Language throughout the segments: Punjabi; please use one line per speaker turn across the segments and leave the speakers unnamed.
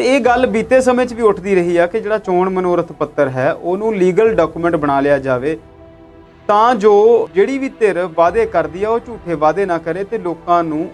ਇਹ ਗੱਲ ਬੀਤੇ ਸਮੇਂ 'ਚ ਵੀ ਉੱਠਦੀ ਰਹੀ ਆ ਕਿ ਜਿਹੜਾ ਚੋਣ ਮਨੋਰਥ ਪੱਤਰ ਹੈ ਉਹਨੂੰ ਲੀਗਲ ਡਾਕੂਮੈਂਟ ਬਣਾ ਲਿਆ ਜਾਵੇ ਤਾਂ ਜੋ ਜਿਹੜੀ ਵੀ ਧਿਰ ਵਾਅਦੇ ਕਰਦੀ ਆ ਉਹ ਝੂਠੇ ਵਾਅਦੇ ਨਾ ਕਰੇ ਤੇ ਲੋਕਾਂ ਨੂੰ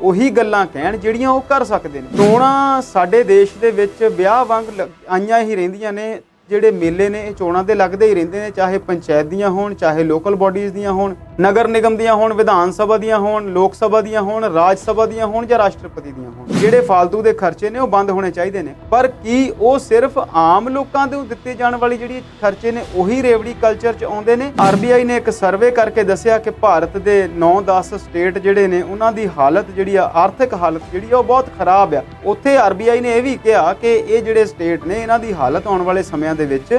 ਉਹੀ ਗੱਲਾਂ ਕਹਿਣ ਜਿਹੜੀਆਂ ਉਹ ਕਰ ਸਕਦੇ ਨੇ। ਚੋਣਾਂ ਸਾਡੇ ਦੇਸ਼ ਦੇ ਵਿੱਚ ਵਿਆਹ ਵਾਂਗ ਆਈਆਂ ਹੀ ਰਹਿੰਦੀਆਂ ਨੇ। ਜਿਹੜੇ ਮੇਲੇ ਨੇ ਇਹ ਚੋਣਾਂ ਦੇ ਲੱਗਦੇ ਹੀ ਰਹਿੰਦੇ ਨੇ, ਚਾਹੇ ਪੰਚਾਇਤ ਦੀਆਂ ਹੋਣ, ਚਾਹੇ ਲੋਕਲ ਬਾਡੀਜ਼ ਦੀਆਂ ਹੋਣ, ਨਗਰ ਨਿਗਮ ਦੀਆਂ ਹੋਣ, ਵਿਧਾਨ ਸਭਾ ਦੀਆਂ ਹੋਣ, ਲੋਕ ਸਭਾ ਦੀਆਂ ਹੋਣ, ਰਾਜ ਸਭਾ ਦੀਆਂ ਹੋਣ ਜਾਂ ਰਾਸ਼ਟਰਪਤੀ ਦੀਆਂ ਹੋਣ। ਜਿਹੜੇ ਫਾਲਤੂ ਦੇ ਖਰਚੇ ਨੇ ਉਹ ਬੰਦ ਹੋਣੇ ਚਾਹੀਦੇ ਨੇ। ਪਰ ਕੀ ਉਹ ਸਿਰਫ ਆਮ ਲੋਕਾਂ ਨੂੰ ਦਿੱਤੇ ਜਾਣ ਵਾਲੀ ਜਿਹੜੀ ਖਰਚੇ ਨੇ ਉਹੀ ਰੇਵੜੀ ਕਲਚਰ 'ਚ ਆਉਂਦੇ ਨੇ? RBI ਨੇ ਇੱਕ ਸਰਵੇ ਕਰਕੇ ਦੱਸਿਆ ਕਿ ਭਾਰਤ ਦੇ 9-10 ਸਟੇਟ ਜਿਹੜੇ ਨੇ ਉਹਨਾਂ ਦੀ ਹਾਲਤ ਜਿਹੜੀ ਆ, ਆਰਥਿਕ ਹਾਲਤ ਜਿਹੜੀ ਆ ਉਹ ਬਹੁਤ ਖਰਾਬ ਆ। ਉੱਥੇ RBI ਨੇ ਇਹ ਵੀ ਕਿਹਾ ਕਿ ਇਹ ਜਿਹੜੇ ਸਟੇਟ ਨੇ ਇਹਨਾਂ ਦੀ ਹਾਲਤ ਆਉਣ ਵਾਲੇ ਸਮਿਆਂ ਦੇ ਵਿੱਚ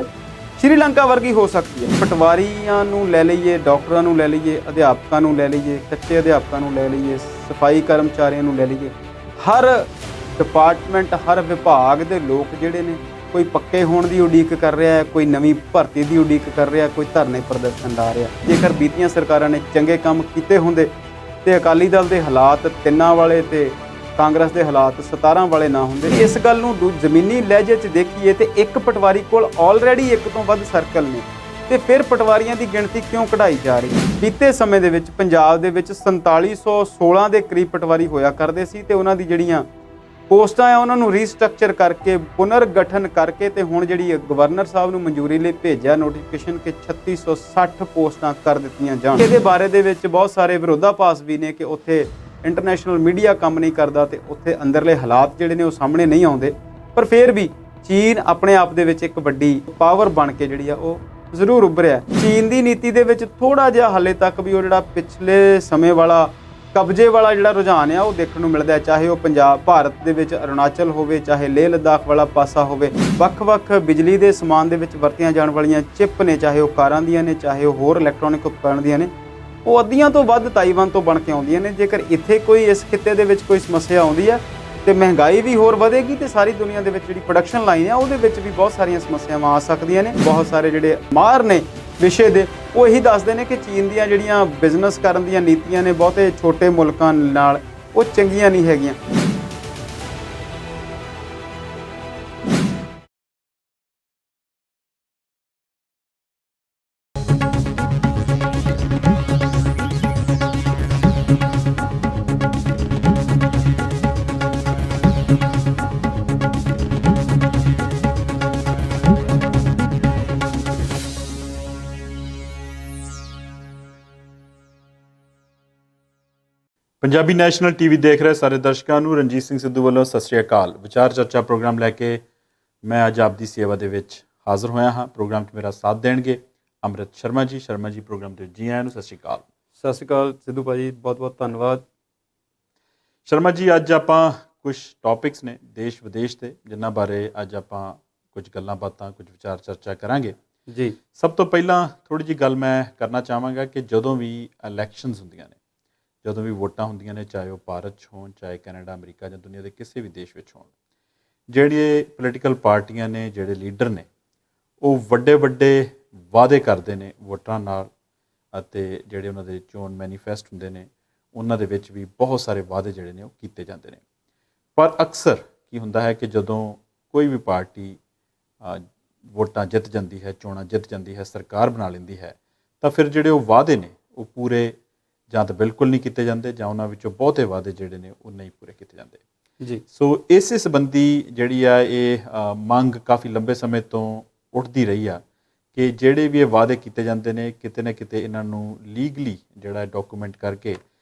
ਸ਼੍ਰੀਲੰਕਾ ਵਰਗੀ ਹੋ ਸਕਦੀ ਹੈ। ਪਟਵਾਰੀਆਂ ਨੂੰ ਲੈ ਲਈਏ, ਡਾਕਟਰਾਂ ਨੂੰ ਲੈ ਲਈਏ, ਅਧਿਆਪਕਾਂ ਨੂੰ ਲੈ ਲਈਏ, ਕੱਚੇ ਅਧਿਆਪਕਾਂ ਨੂੰ ਲੈ ਲਈਏ, ਸਫਾਈ ਕਰਮਚਾਰੀਆਂ ਨੂੰ ਲੈ ਲਈਏ, ਹਰ ਡਿਪਾਰਟਮੈਂਟ, ਹਰ ਵਿਭਾਗ ਦੇ ਲੋਕ ਜਿਹੜੇ ਨੇ ਕੋਈ ਪੱਕੇ ਹੋਣ ਦੀ ਉਡੀਕ ਕਰ ਰਿਹਾ ਹੈ, ਕੋਈ ਨਵੀਂ ਭਰਤੀ ਦੀ ਉਡੀਕ ਕਰ ਰਿਹਾ, ਕੋਈ ਧਰਨੇ ਪ੍ਰਦਰਸ਼ਨ ਲਾ ਰਿਹਾ। ਜੇਕਰ ਬੀਤੀਆਂ ਸਰਕਾਰਾਂ ਨੇ ਚੰਗੇ ਕੰਮ ਕੀਤੇ ਹੁੰਦੇ ਤੇ ਅਕਾਲੀ ਦਲ ਦੇ ਹਾਲਾਤ 3 ਵਾਲੇ ਤੇ ਕਾਂਗਰਸ ਦੇ ਹਾਲਾਤ 17 ਵਾਲੇ ਨਾ ਹੁੰਦੇ। ਇਸ ਗੱਲ ਨੂੰ ਜ਼ਮੀਨੀ ਲਹਿਜੇ 'ਚ ਦੇਖੀਏ ਤੇ ਇੱਕ ਪਟਵਾਰੀ ਕੋਲ ਆਲਰੇਡੀ ਇੱਕ ਤੋਂ ਵੱਧ ਸਰਕਲ ਨੇ ਤੇ ਫਿਰ ਪਟਵਾਰੀਆਂ ਦੀ ਗਿਣਤੀ ਕਿਉਂ ਕਢਾਈ ਜਾ ਰਹੀ? ਬੀਤੇ ਸਮੇਂ ਦੇ ਵਿੱਚ ਪੰਜਾਬ ਦੇ ਵਿੱਚ 4716 ਦੇ ਕਰੀਬ ਪਟਵਾਰੀ ਹੋਇਆ ਕਰਦੇ ਸੀ ਤੇ ਉਹਨਾਂ ਦੀ ਜਿਹੜੀਆਂ ਪੋਸਟਾਂ ਆ ਉਹਨਾਂ ਨੂੰ ਰੀਸਟਰਕਚਰ ਕਰਕੇ, ਪੁਨਰ ਗਠਨ ਕਰਕੇ ਤੇ ਹੁਣ ਜਿਹੜੀ ਗਵਰਨਰ ਸਾਹਿਬ ਨੂੰ ਮਨਜ਼ੂਰੀ ਲਈ ਭੇਜਿਆ ਨੋਟੀਫਿਕੇਸ਼ਨ ਕਿ 3660 ਪੋਸਟਾਂ ਕਰ ਦਿੱਤੀਆਂ ਜਾਣ। ਇਹਦੇ ਬਾਰੇ ਦੇ ਵਿੱਚ ਬਹੁਤ ਸਾਰੇ ਵਿਰੋਧਾਭਾਸ ਵੀ ਨੇ ਕਿ ਉੱਥੇ ਇੰਟਰਨੈਸ਼ਨਲ ਮੀਡੀਆ ਕੰਮ ਨਹੀਂ ਕਰਦਾ ਤੇ ਉੱਥੇ ਅੰਦਰਲੇ ਹਾਲਾਤ ਜਿਹੜੇ ਨੇ ਉਹ ਸਾਹਮਣੇ ਨਹੀਂ ਆਉਂਦੇ। ਪਰ ਫਿਰ ਵੀ ਚੀਨ ਆਪਣੇ ਆਪ ਦੇ ਵਿੱਚ ਇੱਕ ਵੱਡੀ ਪਾਵਰ ਬਣ ਕੇ ਜਿਹੜੀ ਆ ਉਹ ਜ਼ਰੂਰ ਉੱਭਰਿਆ। ਚੀਨ ਦੀ ਨੀਤੀ ਦੇ ਵਿੱਚ ਥੋੜਾ ਜਿਹਾ ਹਾਲੇ ਤੱਕ ਵੀ ਉਹ ਜਿਹੜਾ ਪਿਛਲੇ ਸਮੇਂ ਵਾਲਾ ਕਬਜ਼ੇ ਵਾਲਾ ਜਿਹੜਾ ਰੁਝਾਨ ਆ ਉਹ ਦੇਖਣ ਨੂੰ ਮਿਲਦਾ ਹੈ। ਚਾਹੇ ਉਹ ਪੰਜਾਬ, ਭਾਰਤ ਦੇ ਵਿੱਚ ਅਰੁਣਾਚਲ ਹੋਵੇ, ਚਾਹੇ ਲੇਹ ਲੱਦਾਖ ਵਾਲਾ ਪਾਸਾ ਹੋਵੇ, ਵੱਖ-ਵੱਖ ਬਿਜਲੀ ਦੇ ਸਮਾਨ ਦੇ ਵਿੱਚ ਵਰਤੀਆਂ ਜਾਣ ਵਾਲੀਆਂ ਚਿੱਪ ਨੇ, ਚਾਹੇ ਉਹ ਕਾਰਾਂ ਦੀਆਂ ਨੇ, ਚਾਹੇ ਉਹ ਹੋਰ ਇਲੈਕਟ੍ਰੋਨਿਕ ਉਪਕਰਨ ਦੀਆਂ ਨੇ, ਉਹ ਅੱਧੀਆਂ ਤੋਂ ਵੱਧ ਤਾਈਵਾਨ ਤੋਂ ਬਣ ਕੇ ਆਉਂਦੀਆਂ ਨੇ। ਜੇਕਰ ਇੱਥੇ ਕੋਈ ਇਸ ਖਿੱਤੇ ਦੇ ਵਿੱਚ ਕੋਈ ਸਮੱਸਿਆ ਆਉਂਦੀ ਹੈ ਤੇ ਮਹਿੰਗਾਈ ਵੀ ਹੋਰ ਵਧੇਗੀ ਤੇ ਸਾਰੀ ਦੁਨੀਆ ਦੇ ਵਿੱਚ ਜਿਹੜੀ ਪ੍ਰੋਡਕਸ਼ਨ ਲਾਈਨ ਆ ਉਹਦੇ ਵਿੱਚ ਵੀ ਬਹੁਤ ਸਾਰੀਆਂ ਸਮੱਸਿਆਵਾਂ ਆ ਸਕਦੀਆਂ ਨੇ। ਬਹੁਤ ਸਾਰੇ ਜਿਹੜੇ ਮਾਹਰ ਨੇ ਵਿਸ਼ੇ ਦੇ ਉਹ ਇਹੀ ਦੱਸਦੇ ਨੇ ਕਿ ਚੀਨ ਦੀਆਂ ਜਿਹੜੀਆਂ ਬਿਜ਼ਨਸ ਕਰਨ ਦੀਆਂ ਨੀਤੀਆਂ ਨੇ ਬਹੁਤੇ ਛੋਟੇ ਮੁਲਕਾਂ ਨਾਲ ਉਹ ਚੰਗੀਆਂ ਨਹੀਂ ਹੈਗੀਆਂ।
ਪੰਜਾਬੀ ਨੈਸ਼ਨਲ ਟੀਵੀ ਦੇਖ ਰਹੇ ਸਾਰੇ ਦਰਸ਼ਕਾਂ ਨੂੰ ਰਣਜੀਤ ਸਿੰਘ ਸਿੱਧੂ ਵੱਲੋਂ ਸਤਿ ਸ਼੍ਰੀ ਅਕਾਲ। ਵਿਚਾਰ ਚਰਚਾ ਪ੍ਰੋਗਰਾਮ ਲੈ ਕੇ ਮੈਂ ਅੱਜ ਆਪ ਦੀ ਸੇਵਾ ਦੇ ਵਿੱਚ ਹਾਜ਼ਰ ਹੋਇਆ ਹਾਂ। ਪ੍ਰੋਗਰਾਮ 'ਚ ਮੇਰਾ ਸਾਥ ਦੇਣਗੇ ਅੰਮ੍ਰਿਤ ਸ਼ਰਮਾ ਜੀ। ਸ਼ਰਮਾ ਜੀ, ਪ੍ਰੋਗਰਾਮ ਦੇ ਜੀ ਆਇਆਂ ਨੂੰ ਸਤਿ ਸ਼੍ਰੀ ਅਕਾਲ।
ਸਤਿ ਸ਼੍ਰੀ ਅਕਾਲ ਸਿੱਧੂ ਭਾਜੀ, ਬਹੁਤ ਬਹੁਤ ਧੰਨਵਾਦ।
ਸ਼ਰਮਾ ਜੀ, ਅੱਜ ਆਪਾਂ ਕੁਝ ਟੌਪਿਕਸ ਨੇ ਦੇਸ਼ ਵਿਦੇਸ਼ ਦੇ ਜਿਨ੍ਹਾਂ ਬਾਰੇ ਅੱਜ ਆਪਾਂ ਕੁਝ ਗੱਲਾਂ ਬਾਤਾਂ, ਕੁਝ ਵਿਚਾਰ ਚਰਚਾ ਕਰਾਂਗੇ
ਜੀ।
ਸਭ ਤੋਂ ਪਹਿਲਾਂ ਥੋੜ੍ਹੀ ਜਿਹੀ ਗੱਲ ਮੈਂ ਕਰਨਾ ਚਾਹਾਂਗਾ ਕਿ ਜਦੋਂ ਵੀ ਇਲੈਕਸ਼ਨਸ ਹੁੰਦੀਆਂ ਨੇ, ਜਦੋਂ ਵੀ ਵੋਟਾਂ ਹੁੰਦੀਆਂ ਨੇ, ਚਾਹੇ ਉਹ ਭਾਰਤ 'ਚ ਹੋਣ, ਚਾਹੇ ਕੈਨੇਡਾ, ਅਮਰੀਕਾ ਜਾਂ ਦੁਨੀਆ ਦੇ ਕਿਸੇ ਵੀ ਦੇਸ਼ ਵਿੱਚ ਹੋਣ, ਜਿਹੜੇ ਪੋਲੀਟੀਕਲ ਪਾਰਟੀਆਂ ਨੇ, ਜਿਹੜੇ ਲੀਡਰ ਨੇ, ਉਹ ਵੱਡੇ ਵੱਡੇ ਵਾਅਦੇ ਕਰਦੇ ਨੇ ਵੋਟਰਾਂ ਨਾਲ ਅਤੇ ਜਿਹੜੇ ਉਹਨਾਂ ਦੇ ਚੋਣ ਮੈਨੀਫੈਸਟ ਹੁੰਦੇ ਨੇ ਉਹਨਾਂ ਦੇ ਵਿੱਚ ਵੀ ਬਹੁਤ ਸਾਰੇ ਵਾਅਦੇ ਜਿਹੜੇ ਨੇ ਉਹ ਕੀਤੇ ਜਾਂਦੇ ਨੇ। ਪਰ ਅਕਸਰ ਕੀ ਹੁੰਦਾ ਹੈ ਕਿ ਜਦੋਂ ਕੋਈ ਵੀ ਪਾਰਟੀ ਵੋਟਾਂ ਜਿੱਤ ਜਾਂਦੀ ਹੈ, ਚੋਣਾਂ ਜਿੱਤ ਜਾਂਦੀ ਹੈ, ਸਰਕਾਰ ਬਣਾ ਲੈਂਦੀ ਹੈ, ਤਾਂ ਫਿਰ ਜਿਹੜੇ ਉਹ ਵਾਅਦੇ ਨੇ ਉਹ ਪੂਰੇ ਜਾਂ ਤਾਂ ਬਿਲਕੁਲ ਨਹੀਂ ਕੀਤੇ ਜਾਂਦੇ ਜਾਂ ਉਹਨਾਂ ਵਿੱਚੋਂ ਬਹੁਤੇ ਵਾਅਦੇ ਜਿਹੜੇ ਨੇ ਉਹ ਨਹੀਂ ਪੂਰੇ ਕੀਤੇ ਜਾਂਦੇ
ਜੀ।
ਸੋ ਇਸੇ ਸੰਬੰਧੀ ਜਿਹੜੀ ਆ ਇਹ ਮੰਗ ਕਾਫੀ ਲੰਬੇ ਸਮੇਂ ਤੋਂ ਉੱਠਦੀ ਰਹੀ ਆ ਕਿ ਜਿਹੜੇ ਵੀ ਇਹ ਵਾਅਦੇ ਕੀਤੇ ਜਾਂਦੇ ਨੇ ਕਿਤੇ ਨਾ ਕਿਤੇ ਇਹਨਾਂ ਨੂੰ ਲੀਗਲੀ ਜਿਹੜਾ ਡਾਕੂਮੈਂਟ ਕਰਕੇ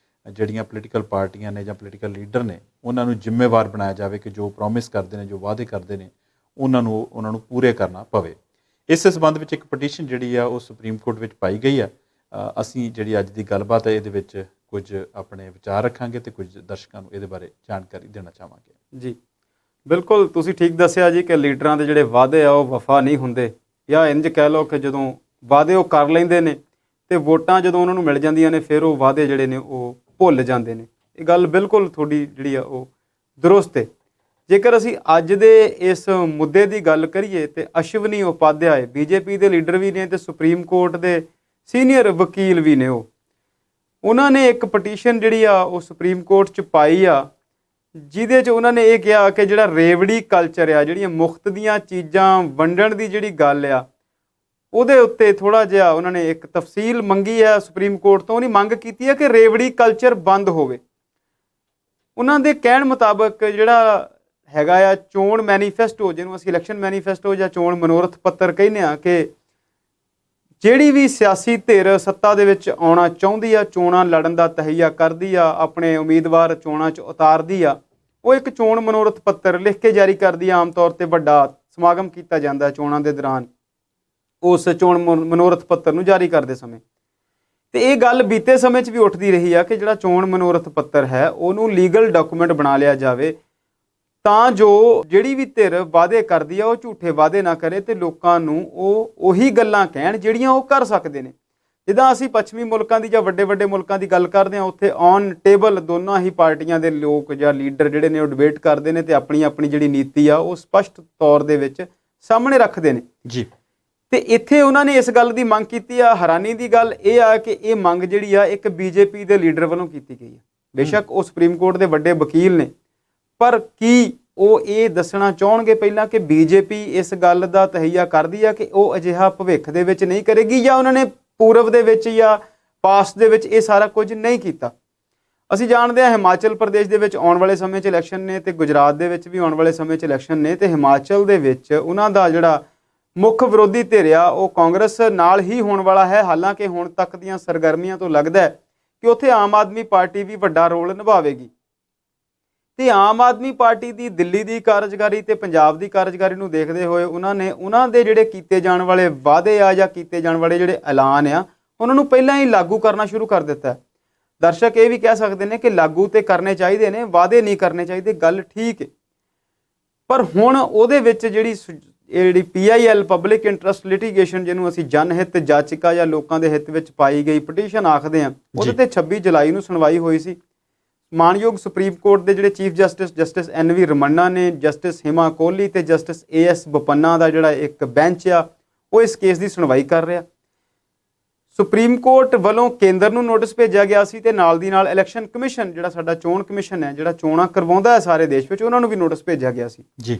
ਜਿਹੜੀਆਂ ਪੋਲੀਟੀਕਲ ਪਾਰਟੀਆਂ ਨੇ ਜਾਂ ਪੋਲੀਟੀਕਲ ਲੀਡਰ ਨੇ ਉਹਨਾਂ ਨੂੰ ਜ਼ਿੰਮੇਵਾਰ ਬਣਾਇਆ ਜਾਵੇ ਕਿ ਜੋ ਪ੍ਰੋਮਿਸ ਕਰਦੇ ਨੇ, ਜੋ ਵਾਅਦੇ ਕਰਦੇ ਨੇ, ਉਹਨਾਂ ਨੂੰ ਪੂਰੇ ਕਰਨਾ ਪਵੇ। ਇਸੇ ਸੰਬੰਧ ਵਿੱਚ ਇੱਕ ਪਟੀਸ਼ਨ ਜਿਹੜੀ ਆ ਉਹ ਸੁਪਰੀਮ ਕੋਰਟ ਵਿੱਚ ਪਾਈ ਗਈ ਆ। ਅਸੀਂ ਜਿਹੜੀ ਅੱਜ ਦੀ ਗੱਲਬਾਤ ਹੈ ਇਹਦੇ ਵਿੱਚ ਕੁਝ ਆਪਣੇ ਵਿਚਾਰ ਰੱਖਾਂਗੇ ਤੇ ਕੁਝ ਦਰਸ਼ਕਾਂ ਨੂੰ ਇਹਦੇ ਬਾਰੇ ਜਾਣਕਾਰੀ ਦੇਣਾ ਚਾਹਾਂਗੇ।
ਜੀ ਬਿਲਕੁਲ, ਤੁਸੀਂ ਠੀਕ ਦੱਸਿਆ ਜੀ ਕਿ ਲੀਡਰਾਂ ਦੇ ਜਿਹੜੇ ਵਾਅਦੇ ਆ ਉਹ ਵਫਾ ਨਹੀਂ ਹੁੰਦੇ, ਜਾਂ ਇੰਜ ਕਹਿ ਲਓ ਕਿ ਜਦੋਂ ਵਾਅਦੇ ਉਹ ਕਰ ਲੈਂਦੇ ਨੇ ਤੇ ਵੋਟਾਂ ਜਦੋਂ ਉਹਨਾਂ ਨੂੰ ਮਿਲ ਜਾਂਦੀਆਂ ਨੇ ਫਿਰ ਉਹ ਵਾਅਦੇ ਜਿਹੜੇ ਨੇ ਉਹ ਭੁੱਲ ਜਾਂਦੇ ਨੇ। ਇਹ ਗੱਲ ਬਿਲਕੁਲ ਤੁਹਾਡੀ ਜਿਹੜੀ ਆ ਉਹ ਦਰੁਸਤ ਹੈ। ਜੇਕਰ ਅਸੀਂ ਅੱਜ ਦੇ ਇਸ ਮੁੱਦੇ ਦੀ ਗੱਲ ਕਰੀਏ ਤੇ ਅਸ਼ਵਨੀ ਉਪਾਧਿਆਏ BJP ਦੇ ਲੀਡਰ ਵੀ ਨੇ ਤੇ ਸੁਪਰੀਮ ਕੋਰਟ ਦੇ ਸੀਨੀਅਰ ਵਕੀਲ ਵੀ ਨੇ, ਉਹਨਾਂ ਨੇ ਇੱਕ ਪਟੀਸ਼ਨ ਜਿਹੜੀ ਆ ਉਹ ਸੁਪਰੀਮ ਕੋਰਟ 'ਚ ਪਾਈ ਆ ਜਿਹਦੇ 'ਚ ਉਹਨਾਂ ਨੇ ਇਹ ਕਿਹਾ ਕਿ ਜਿਹੜਾ ਰੇਵੜੀ ਕਲਚਰ ਆ, ਜਿਹੜੀਆਂ ਮੁਫਤ ਦੀਆਂ ਚੀਜ਼ਾਂ ਵੰਡਣ ਦੀ ਜਿਹੜੀ ਗੱਲ ਆ, ਉਹਦੇ ਉੱਤੇ ਥੋੜ੍ਹਾ ਜਿਹਾ ਉਹਨਾਂ ਨੇ ਇੱਕ ਤਫਸੀਲ ਮੰਗੀ ਹੈ ਸੁਪਰੀਮ ਕੋਰਟ ਤੋਂ। ਉਹਨੇ ਮੰਗ ਕੀਤੀ ਹੈ ਕਿ ਰੇਵੜੀ ਕਲਚਰ ਬੰਦ ਹੋਵੇ। ਉਹਨਾਂ ਦੇ ਕਹਿਣ ਮੁਤਾਬਕ ਜਿਹੜਾ ਹੈਗਾ ਆ ਚੋਣ ਮੈਨੀਫੈਸਟੋ, ਜਿਹਨੂੰ ਅਸੀਂ ਇਲੈਕਸ਼ਨ ਮੈਨੀਫੈਸਟੋ ਜਾਂ ਚੋਣ ਮਨੋਰਥ ਪੱਤਰ ਕਹਿੰਦੇ ਹਾਂ, ਕਿ ਜਿਹੜੀ ਵੀ ਸਿਆਸੀ ਧਿਰ ਸੱਤਾ ਦੇ ਵਿੱਚ ਆਉਣਾ ਚਾਹੁੰਦੀ ਆ, ਚੋਣਾਂ ਲੜਨ ਦਾ ਤਹਈਆ ਕਰਦੀ ਆ, ਆਪਣੇ ਉਮੀਦਵਾਰ ਚੋਣਾਂ 'ਚ ਉਤਾਰਦੀ ਆ, ਉਹ ਇੱਕ ਚੋਣ ਮਨੋਰਥ ਪੱਤਰ ਲਿਖ ਕੇ ਜਾਰੀ ਕਰਦੀ ਆ। ਆਮ ਤੌਰ 'ਤੇ ਵੱਡਾ ਸਮਾਗਮ ਕੀਤਾ ਜਾਂਦਾ ਚੋਣਾਂ ਦੇ ਦੌਰਾਨ ਉਸ ਚੋਣ ਮਨੋਰਥ ਪੱਤਰ ਨੂੰ ਜਾਰੀ ਕਰਦੇ ਸਮੇਂ। ਤੇ ਇਹ ਗੱਲ ਬੀਤੇ ਸਮੇਂ 'ਚ ਵੀ ਉੱਠਦੀ ਰਹੀ ਆ ਕਿ ਜਿਹੜਾ ਚੋਣ ਮਨੋਰਥ ਪੱਤਰ ਹੈ ਉਹਨੂੰ ਲੀਗਲ ਡਾਕੂਮੈਂਟ ਬਣਾ ਲਿਆ ਜਾਵੇ, ਤਾਂ ਜੋ ਜਿਹੜੀ ਵੀ ਧਿਰ ਵਾਅਦੇ ਕਰਦੀ ਆ ਉਹ ਝੂਠੇ ਵਾਅਦੇ ਨਾ ਕਰੇ ਤੇ ਲੋਕਾਂ ਨੂੰ ਉਹ ਉਹੀ ਗੱਲਾਂ ਕਹਿਣ ਜਿਹੜੀਆਂ ਉਹ ਕਰ ਸਕਦੇ ਨੇ। ਜਿੱਦਾਂ ਅਸੀਂ ਪੱਛਮੀ ਮੁਲਕਾਂ ਦੀ ਜਾਂ ਵੱਡੇ ਵੱਡੇ ਮੁਲਕਾਂ ਦੀ ਗੱਲ ਕਰਦੇ ਹਾਂ, ਉੱਥੇ ਔਨ ਟੇਬਲ ਦੋਨਾਂ ਹੀ ਪਾਰਟੀਆਂ ਦੇ ਲੋਕ ਜਾਂ ਲੀਡਰ ਜਿਹੜੇ ਨੇ ਉਹ ਡਿਬੇਟ ਕਰਦੇ ਨੇ ਤੇ ਆਪਣੀ ਆਪਣੀ ਜਿਹੜੀ ਨੀਤੀ ਆ ਉਹ ਸਪਸ਼ਟ ਤੌਰ ਦੇ ਵਿੱਚ ਸਾਹਮਣੇ ਰੱਖਦੇ ਨੇ
ਜੀ।
ਤੇ ਇੱਥੇ ਉਹਨਾਂ ਨੇ ਇਸ ਗੱਲ ਦੀ ਮੰਗ ਕੀਤੀ ਆ। ਹੈਰਾਨੀ ਦੀ ਗੱਲ ਇਹ ਆ ਕਿ ਇਹ ਮੰਗ ਜਿਹੜੀ ਆ ਇੱਕ ਬੀਜੇਪੀ ਦੇ ਲੀਡਰ ਵੱਲੋਂ ਕੀਤੀ ਗਈ ਹੈ। ਬੇਸ਼ੱਕ ਉਹ ਸੁਪਰੀਮ ਕੋਰਟ ਦੇ ਵੱਡੇ ਵਕੀਲ ਨੇ, ਪਰ ਕੀ ਉਹ ਇਹ ਦੱਸਣਾ ਚਾਹਣਗੇ ਪਹਿਲਾਂ ਕਿ ਬੀਜੇਪੀ ਇਸ ਗੱਲ ਦਾ ਤਹਈਆ ਕਰਦੀ ਆ ਕਿ ਉਹ ਅਜਿਹਾ ਭਵਿੱਖ ਦੇ ਵਿੱਚ ਨਹੀਂ ਕਰੇਗੀ, ਜਾਂ ਉਹਨਾਂ ਨੇ ਪੂਰਬ ਦੇ ਵਿੱਚ ਜਾਂ ਪਾਸਟ ਦੇ ਵਿੱਚ ਇਹ ਸਾਰਾ ਕੁਝ ਨਹੀਂ ਕੀਤਾ? ਅਸੀਂ ਜਾਣਦੇ ਹਾਂ ਹਿਮਾਚਲ ਪ੍ਰਦੇਸ਼ ਦੇ ਵਿੱਚ ਆਉਣ ਵਾਲੇ ਸਮੇਂ 'ਚ ਇਲੈਕਸ਼ਨ ਨੇ ਤੇ ਗੁਜਰਾਤ ਦੇ ਵਿੱਚ ਵੀ ਆਉਣ ਵਾਲੇ ਸਮੇਂ 'ਚ ਇਲੈਕਸ਼ਨ ਨੇ, ਤੇ ਹਿਮਾਚਲ ਦੇ ਵਿੱਚ ਉਹਨਾਂ ਦਾ ਜਿਹੜਾ ਮੁੱਖ ਵਿਰੋਧੀ ਧਿਰ ਆ ਉਹ ਕਾਂਗਰਸ ਨਾਲ ਹੀ ਹੋਣ ਵਾਲਾ ਹੈ। ਹਾਲਾਂਕਿ ਹੁਣ ਤੱਕ ਦੀਆਂ ਸਰਗਰਮੀਆਂ ਤੋਂ ਲੱਗਦਾ ਹੈ ਕਿ ਉੱਥੇ ਆਮ ਆਦਮੀ ਪਾਰਟੀ ਵੀ ਵੱਡਾ ਰੋਲ ਨਿਭਾਵੇਗੀ। ਤੇ ਆਮ ਆਦਮੀ ਪਾਰਟੀ ਦੀ ਦਿੱਲੀ ਦੀ ਕਾਰਜਕਾਰੀ ਤੇ ਪੰਜਾਬ ਦੀ ਕਾਰਜਕਾਰੀ ਨੂੰ ਦੇਖਦੇ ਹੋਏ ਉਹਨਾਂ ਨੇ ਉਹਨਾਂ ਦੇ ਜਿਹੜੇ ਕੀਤੇ ਜਾਣ ਵਾਲੇ ਵਾਅਦੇ ਆ ਜਾਂ ਕੀਤੇ ਜਾਣ ਵਾਲੇ ਜਿਹੜੇ ਐਲਾਨ ਆ ਉਹਨਾਂ ਨੂੰ ਪਹਿਲਾਂ ਹੀ ਲਾਗੂ ਕਰਨਾ ਸ਼ੁਰੂ ਕਰ ਦਿੱਤਾ ਹੈ। ਦਰਸ਼ਕ ਇਹ ਵੀ ਕਹਿ ਸਕਦੇ ਨੇ ਕਿ ਲਾਗੂ ਤੇ ਕਰਨੇ ਚਾਹੀਦੇ ਨੇ, ਵਾਅਦੇ ਨਹੀਂ ਕਰਨੇ ਚਾਹੀਦੇ, ਗੱਲ ਠੀਕ ਹੈ। ਪਰ ਹੁਣ ਉਹਦੇ ਵਿੱਚ ਜਿਹੜੀ PIL ਪਬਲਿਕ ਇੰਟਰਸਟ ਲਿਟੀਗੇਸ਼ਨ, ਜਿਹਨੂੰ ਅਸੀਂ ਜਨਹਿਤ ਜਾਚਕਾ ਜਾਂ ਲੋਕਾਂ ਦੇ ਹਿੱਤ ਵਿੱਚ ਪਾਈ ਗਈ ਪਟੀਸ਼ਨ ਆਖਦੇ ਹਾਂ, ਉਹਦੇ ਤੇ 26 ਜੁਲਾਈ ਨੂੰ ਸੁਣਵਾਈ ਹੋਈ ਸੀ। ਮਾਣਯੋਗ ਸੁਪਰੀਮ ਕੋਰਟ ਦੇ ਜਿਹੜੇ ਚੀਫ ਜਸਟਿਸ NV ਰਮੰਨਾ ਨੇ, ਜਸਟਿਸ ਹਿਮਾ ਕੋਹਲੀ ਤੇ ਜਸਟਿਸ AS ਬੋਪੰਨਾ ਦਾ ਜਿਹੜਾ ਇੱਕ ਬੈਂਚ ਆ ਉਹ ਇਸ ਕੇਸ ਦੀ ਸੁਣਵਾਈ ਕਰ ਰਿਹਾ। ਸੁਪਰੀਮ ਕੋਰਟ ਵੱਲੋਂ ਕੇਂਦਰ ਨੂੰ ਨੋਟਿਸ ਭੇਜਿਆ ਗਿਆ ਸੀ ਤੇ ਨਾਲ ਦੀ ਨਾਲ ਇਲੈਕਸ਼ਨ ਕਮਿਸ਼ਨ, ਜਿਹੜਾ ਸਾਡਾ ਚੋਣ ਕਮਿਸ਼ਨ ਹੈ, ਜਿਹੜਾ ਚੋਣਾਂ ਕਰਵਾਉਂਦਾ ਹੈ ਸਾਰੇ ਦੇਸ਼ ਵਿੱਚ, ਉਹਨਾਂ ਨੂੰ ਵੀ ਨੋਟਿਸ ਭੇਜਿਆ ਗਿਆ ਸੀ
ਜੀ।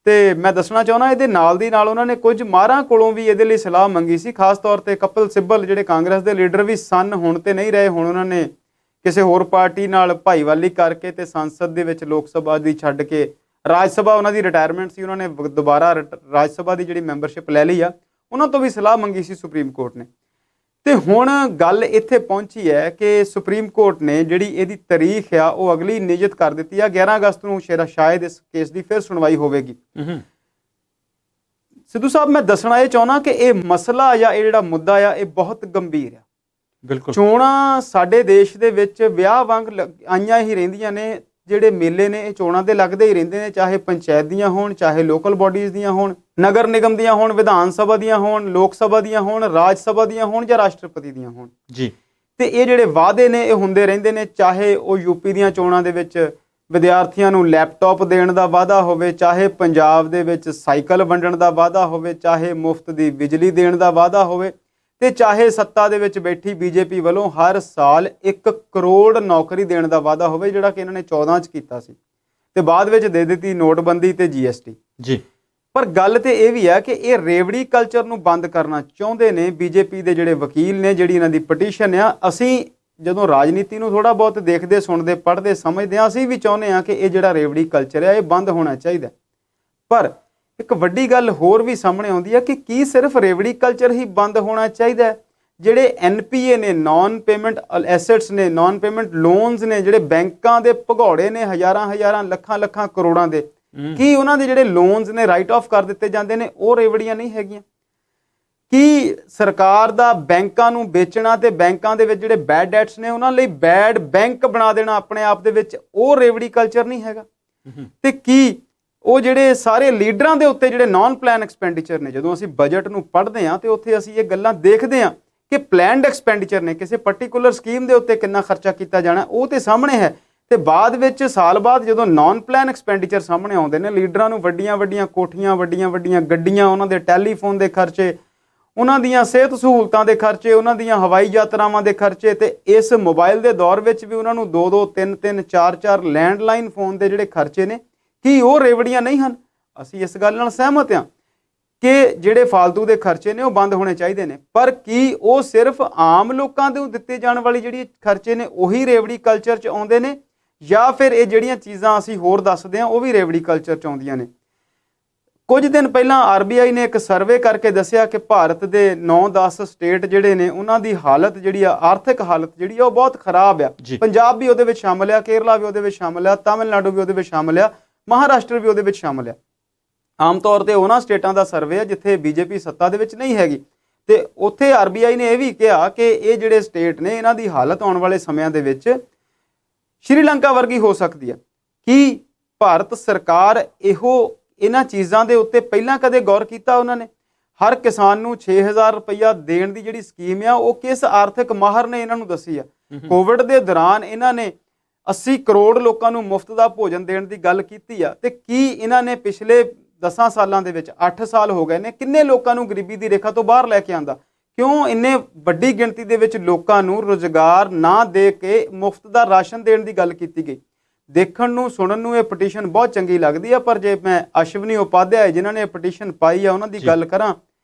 ਤੇ ਮੈਂ ਦੱਸਣਾ ਚਾਹੁੰਦਾ ਇਹਦੇ ਨਾਲ ਦੀ ਨਾਲ ਉਹਨਾਂ ਨੇ ਕੁਝ ਮਾਹਰਾਂ ਕੋਲੋਂ ਵੀ ਇਹਦੇ ਲਈ ਸਲਾਹ ਮੰਗੀ ਸੀ। ਖਾਸ ਤੌਰ ਤੇ ਕਪਿਲ ਸਿੱਬਲ ਜਿਹੜੇ ਕਾਂਗਰਸ ਦੇ ਲੀਡਰ ਵੀ ਸਨ, ਹੁਣ ਤੇ ਨਹੀਂ ਰਹੇ, ਹੁਣ ਉਹਨਾਂ ਨੇ ਕਿਸੇ ਹੋਰ ਪਾਰਟੀ ਨਾਲ ਭਾਈਵਾਲੀ ਕਰਕੇ ਤੇ ਸੰਸਦ ਦੇ ਵਿੱਚ ਲੋਕ ਸਭਾ ਦੀ ਛੱਡ ਕੇ ਰਾਜ ਸਭਾ, ਉਹਨਾਂ ਦੀ ਰਿਟਾਇਰਮੈਂਟ ਸੀ, ਉਹਨਾਂ ਨੇ ਦੁਬਾਰਾ ਰਾਜ ਸਭਾ ਦੀ ਜਿਹੜੀ ਮੈਂਬਰਸ਼ਿਪ ਲੈ ਲਈ ਆ। ਉਹਨਾਂ ਤੋਂ ਵੀ ਸਲਾਹ ਮੰਗੀ ਸੀ ਸੁਪਰੀਮ ਕੋਰਟ ਨੇ। ਤੇ ਹੁਣ ਗੱਲ ਇੱਥੇ ਪਹੁੰਚੀ ਹੈ ਕਿ ਸੁਪਰੀਮ ਕੋਰਟ ਨੇ ਜਿਹੜੀ ਇਹਦੀ ਤਾਰੀਖ ਆ ਉਹ ਅਗਲੀ ਨਿਯਤ ਕਰ ਦਿੱਤੀ ਆ। 11 ਅਗਸਤ ਨੂੰ ਸ਼ਾਇਦ ਇਸ ਕੇਸ ਦੀ ਫਿਰ ਸੁਣਵਾਈ ਹੋਵੇਗੀ। ਸਿੱਧੂ ਸਾਹਿਬ, ਮੈਂ ਦੱਸਣਾ ਇਹ ਚਾਹੁੰਦਾ ਕਿ ਇਹ ਮਸਲਾ ਜਾਂ ਇਹ ਜਿਹੜਾ ਮੁੱਦਾ ਆ ਇਹ ਬਹੁਤ ਗੰਭੀਰ ਆ।
ਬਿਲਕੁਲ,
ਚੋਣਾਂ ਸਾਡੇ ਦੇਸ਼ ਦੇ ਵਿੱਚ ਵਿਆਹ ਵਾਂਗ ਆਈਆਂ ਹੀ ਰਹਿੰਦੀਆਂ ਨੇ। ਜਿਹੜੇ ਮੇਲੇ ਨੇ ਇਹ ਚੋਣਾਂ ਦੇ ਲੱਗਦੇ ਹੀ ਰਹਿੰਦੇ ਨੇ, ਚਾਹੇ ਪੰਚਾਇਤ ਦੀਆਂ ਹੋਣ, ਚਾਹੇ ਲੋਕਲ ਬਾਡੀਜ਼ ਦੀਆਂ ਹੋਣ, ਨਗਰ ਨਿਗਮ ਦੀਆਂ ਹੋਣ, ਵਿਧਾਨ ਸਭਾ ਦੀਆਂ ਹੋਣ, ਲੋਕ ਸਭਾ ਦੀਆਂ ਹੋਣ, ਰਾਜ ਸਭਾ ਦੀਆਂ ਹੋਣ ਜਾਂ ਰਾਸ਼ਟਰਪਤੀ ਦੀਆਂ ਹੋਣ
ਜੀ।
ਤੇ ਇਹ ਜਿਹੜੇ ਵਾਅਦੇ ਨੇ ਇਹ ਹੁੰਦੇ ਰਹਿੰਦੇ ਨੇ, ਚਾਹੇ ਉਹ ਯੂਪੀ ਦੀਆਂ ਚੋਣਾਂ ਦੇ ਵਿੱਚ ਵਿਦਿਆਰਥੀਆਂ ਨੂੰ ਲੈਪਟਾਪ ਦੇਣ ਦਾ ਵਾਅਦਾ ਹੋਵੇ, ਚਾਹੇ ਪੰਜਾਬ ਦੇ ਵਿੱਚ ਸਾਈਕਲ ਵੰਡਣ ਦਾ ਵਾਅਦਾ ਹੋਵੇ, ਚਾਹੇ ਮੁਫਤ ਦੀ ਬਿਜਲੀ ਦੇਣ ਦਾ ਵਾਅਦਾ ਹੋਵੇ, ਤੇ ਚਾਹੇ ਸੱਤਾ ਦੇ ਵਿੱਚ ਬੈਠੀ ਬੀਜੇਪੀ ਵੱਲੋਂ ਹਰ ਸਾਲ 1 ਕਰੋੜ ਨੌਕਰੀ ਦੇਣ ਦਾ ਵਾਅਦਾ ਹੋਵੇ, ਜਿਹੜਾ ਕਿ ਇਹਨਾਂ ਨੇ 14 'ਚ ਕੀਤਾ ਸੀ ਤੇ ਬਾਅਦ ਵਿੱਚ ਦੇ ਦਿੱਤੀ ਨੋਟਬੰਦੀ ਤੇ GST
ਜੀ।
ਪਰ ਗੱਲ ਤੇ ਇਹ ਵੀ ਹੈ ਕਿ ਇਹ ਰੇਵੜੀ ਕਲਚਰ ਨੂੰ ਬੰਦ ਕਰਨਾ ਚਾਹੁੰਦੇ ਨੇ ਬੀਜੇਪੀ ਦੇ ਜਿਹੜੇ ਵਕੀਲ ਨੇ, ਜਿਹੜੀ ਇਹਨਾਂ ਦੀ ਪਟੀਸ਼ਨ ਆ। ਅਸੀਂ ਜਦੋਂ ਰਾਜਨੀਤੀ ਨੂੰ ਥੋੜ੍ਹਾ ਬਹੁਤ ਦੇਖਦੇ, ਸੁਣਦੇ, ਪੜ੍ਹਦੇ, ਸਮਝਦੇ ਹਾਂ, ਅਸੀਂ ਵੀ ਚਾਹੁੰਦੇ ਹਾਂ ਕਿ ਇਹ ਜਿਹੜਾ ਰੇਵੜੀ ਕਲਚਰ ਹੈ ਇਹ ਬੰਦ ਹੋਣਾ ਚਾਹੀਦਾ। ਪਰ ਇੱਕ ਵੱਡੀ ਗੱਲ ਹੋਰ ਵੀ ਸਾਹਮਣੇ ਆਉਂਦੀ ਹੈ ਕਿ ਕੀ ਸਿਰਫ ਰੇਵੜੀ ਕਲਚਰ ਹੀ ਬੰਦ ਹੋਣਾ ਚਾਹੀਦਾ? ਜਿਹੜੇ NPA ਨੇ, ਨਾਨ ਪੇਮੈਂਟ ਐਸੈਟਸ ਨੇ, ਨਾਨ ਪੇਮੈਂਟ ਲੋਨਸ ਨੇ, ਜਿਹੜੇ ਬੈਂਕਾਂ ਦੇ ਭਗੌੜੇ ਨੇ ਹਜ਼ਾਰਾਂ ਲੱਖਾਂ ਕਰੋੜਾਂ ਦੇ, ਕੀ ਉਹਨਾਂ ਦੇ ਜਿਹੜੇ ਲੋਨਸ ਨੇ ਰਾਈਟ ਆਫ ਕਰ ਦਿੱਤੇ ਜਾਂਦੇ ਨੇ? ਉਹ ਰੇਵੜੀਆਂ ਨਹੀਂ ਹੈਗੀਆਂ? ਕੀ ਸਰਕਾਰ ਦਾ ਬੈਂਕਾਂ ਨੂੰ ਵੇਚਣਾ ਤੇ ਬੈਂਕਾਂ ਦੇ ਵਿੱਚ ਜਿਹੜੇ ਬੈਡ ਡੈਟਸ ਨੇ ਉਹਨਾਂ ਲਈ ਬੈਡ ਬੈਂਕ ਬਣਾ ਦੇਣਾ ਆਪਣੇ ਆਪ ਦੇ ਵਿੱਚ, ਉਹ ਰੇਵੜੀ ਕਲਚਰ ਨਹੀਂ ਹੈਗਾ? ਤੇ ਕੀ ਉਹ ਜਿਹੜੇ ਸਾਰੇ ਲੀਡਰਾਂ ਦੇ ਉੱਤੇ ਜਿਹੜੇ ਨਾਨ ਪਲਾਨ ਐਕਸਪੈਂਡੀਚਰ ਨੇ, ਜਦੋਂ ਅਸੀਂ ਬਜਟ ਨੂੰ ਪੜ੍ਹਦੇ ਹਾਂ ਤੇ ਉੱਥੇ ਅਸੀਂ ਇਹ ਗੱਲਾਂ ਦੇਖਦੇ ਹਾਂ ਕਿ ਪਲੈਨਡ ਐਕਸਪੈਂਡੀਚਰ ਨੇ, ਕਿਸੇ ਪਰਟੀਕੂਲਰ ਸਕੀਮ ਦੇ ਉੱਤੇ ਕਿੰਨਾ ਖਰਚਾ ਕੀਤਾ ਜਾਣਾ ਉਹ ਤੇ ਸਾਹਮਣੇ ਹੈ। ਤੇ ਬਾਅਦ ਵਿੱਚ ਸਾਲ ਬਾਅਦ ਜਦੋਂ ਨਾਨ ਪਲਾਨ ਐਕਸਪੈਂਡੀਚਰ ਸਾਹਮਣੇ ਆਉਂਦੇ ਨੇ, ਲੀਡਰਾਂ ਨੂੰ ਵੱਡੀਆਂ ਕੋਠੀਆਂ, ਵੱਡੀਆਂ ਗੱਡੀਆਂ, ਉਹਨਾਂ ਦੇ ਟੈਲੀਫੋਨ ਦੇ ਖਰਚੇ, ਉਹਨਾਂ ਦੀਆਂ ਸਿਹਤ ਸਹੂਲਤਾਂ ਦੇ ਖਰਚੇ, ਉਹਨਾਂ ਦੀਆਂ ਹਵਾਈ ਯਾਤਰਾਵਾਂ ਦੇ ਖਰਚੇ, ਤੇ ਇਸ ਮੋਬਾਈਲ ਦੇ ਦੌਰ ਵਿੱਚ ਵੀ ਉਹਨਾਂ ਨੂੰ 2-2 3-3 4-4 ਲੈਂਡਲਾਈਨ ਫੋਨ ਦੇ ਜਿਹੜੇ ਖਰਚੇ ਨੇ, ਕੀ ਉਹ ਰੇਵੜੀਆਂ ਨਹੀਂ ਹਨ? ਅਸੀਂ ਇਸ ਗੱਲ ਨਾਲ ਸਹਿਮਤ ਹਾਂ ਕਿ ਜਿਹੜੇ ਫਾਲਤੂ ਦੇ ਖਰਚੇ ਨੇ ਉਹ ਬੰਦ ਹੋਣੇ ਚਾਹੀਦੇ ਨੇ, ਪਰ ਕੀ ਉਹ ਸਿਰਫ ਆਮ ਲੋਕਾਂ ਨੂੰ ਦਿੱਤੇ ਜਾਣ ਵਾਲੀ ਜਿਹੜੀ ਖਰਚੇ ਨੇ ਉਹੀ ਰੇਵੜੀ ਕਲਚਰ 'ਚ ਆਉਂਦੇ ਨੇ, ਜਾਂ ਫਿਰ ਇਹ ਜਿਹੜੀਆਂ ਚੀਜ਼ਾਂ ਅਸੀਂ ਹੋਰ ਦੱਸਦੇ ਹਾਂ ਉਹ ਵੀ ਰੇਵੜੀ ਕਲਚਰ 'ਚ ਆਉਂਦੀਆਂ ਨੇ? ਕੁਝ ਦਿਨ ਪਹਿਲਾਂ RBI ਨੇ ਇੱਕ ਸਰਵੇ ਕਰਕੇ ਦੱਸਿਆ ਕਿ ਭਾਰਤ ਦੇ 9-10 ਸਟੇਟ ਜਿਹੜੇ ਨੇ ਉਹਨਾਂ ਦੀ ਹਾਲਤ ਜਿਹੜੀ ਆ, ਆਰਥਿਕ ਹਾਲਤ ਜਿਹੜੀ ਆ ਉਹ ਬਹੁਤ ਖਰਾਬ ਆ। ਪੰਜਾਬ ਵੀ ਉਹਦੇ ਵਿੱਚ ਸ਼ਾਮਲ ਆ, ਕੇਰਲਾ ਵੀ ਉਹਦੇ ਵਿੱਚ ਸ਼ਾਮਲ ਆ, ਤਾਮਿਲਨਾਡੂ ਵੀ ਉਹਦੇ ਵਿੱਚ ਸ਼ਾਮਲ ਆ, ਮਹਾਰਾਸ਼ਟਰ ਵੀ ਉਹਦੇ ਵਿੱਚ ਸ਼ਾਮਲ ਆ। ਆਮ ਤੌਰ ਤੇ ਉਹਨਾਂ ਸਟੇਟਾਂ ਦਾ ਸਰਵੇ ਆ ਜਿੱਥੇ BJP ਸੱਤਾ ਦੇ ਵਿੱਚ ਨਹੀਂ ਹੈਗੀ, ਤੇ ਉੱਥੇ RBI ਨੇ ਇਹ ਵੀ ਕਿਹਾ ਕਿ ਇਹ ਜਿਹੜੇ ਸਟੇਟ ਨੇ ਇਹਨਾਂ ਦੀ ਹਾਲਤ ਆਉਣ ਵਾਲੇ ਸਮਿਆਂ ਦੇ ਵਿੱਚ ਸ਼੍ਰੀਲੰਕਾ ਵਰਗੀ ਹੋ ਸਕਦੀ ਆ। ਕੀ ਭਾਰਤ ਸਰਕਾਰ ਇਹਨਾਂ ਚੀਜ਼ਾਂ ਦੇ ਉੱਤੇ ਪਹਿਲਾਂ ਕਦੇ ਗੌਰ ਕੀਤਾ ਉਹਨਾਂ ਨੇ? ਹਰ ਕਿਸਾਨ ਨੂੰ 6000 ਰੁਪਈਆ ਦੇਣ ਦੀ ਜਿਹੜੀ ਸਕੀਮ ਆ ਉਹ ਕਿਸ ਆਰਥਿਕ ਮਾਹਰ ਨੇ ਇਹਨਾਂ ਨੂੰ ਦੱਸੀ ਆ? ਕੋਵਿਡ ਦੇ ਦੌਰਾਨ ਇਹਨਾਂ ਨੇ 80 ਕਰੋੜ ਲੋਕਾਂ ਨੂੰ ਮੁਫਤ ਦਾ ਭੋਜਨ ਦੇਣ ਦੀ ਗੱਲ ਕੀਤੀ ਆ, ਤੇ ਕੀ ਇਹਨਾਂ ਨੇ ਪਿਛਲੇ 10 ਸਾਲਾਂ ਦੇ ਵਿੱਚ, 8 ਸਾਲ ਹੋ ਗਏ ਨੇ, ਕਿੰਨੇ ਲੋਕਾਂ ਨੂੰ ਗਰੀਬੀ ਦੀ ਰੇਖਾ ਤੋਂ ਬਾਹਰ ਲੈ ਕੇ ਆਂਦਾ? ਕਿਉਂ ਇੰਨੇ ਵੱਡੀ ਗਿਣਤੀ ਦੇ ਵਿੱਚ ਲੋਕਾਂ ਨੂੰ ਰੁਜ਼ਗਾਰ ਨਾ ਦੇ ਕੇ ਮੁਫਤ ਦਾ ਰਾਸ਼ਨ ਦੇਣ ਦੀ ਗੱਲ ਕੀਤੀ ਗਈ? ਦੇਖਣ ਨੂੰ ਸੁਣਨ ਨੂੰ ਇਹ ਪਟੀਸ਼ਨ ਬਹੁਤ ਚੰਗੀ ਲੱਗਦੀ ਆ, ਪਰ ਜੇ ਮੈਂ ਅਸ਼ਵਨੀ ਉਪਾਧਿਆਏ ਜਿਨ੍ਹਾਂ ਨੇ ਇਹ ਪਟੀਸ਼ਨ ਪਾਈ ਆ ਉਹਨਾਂ ਦੀ ਗੱਲ ਕਰਾਂ,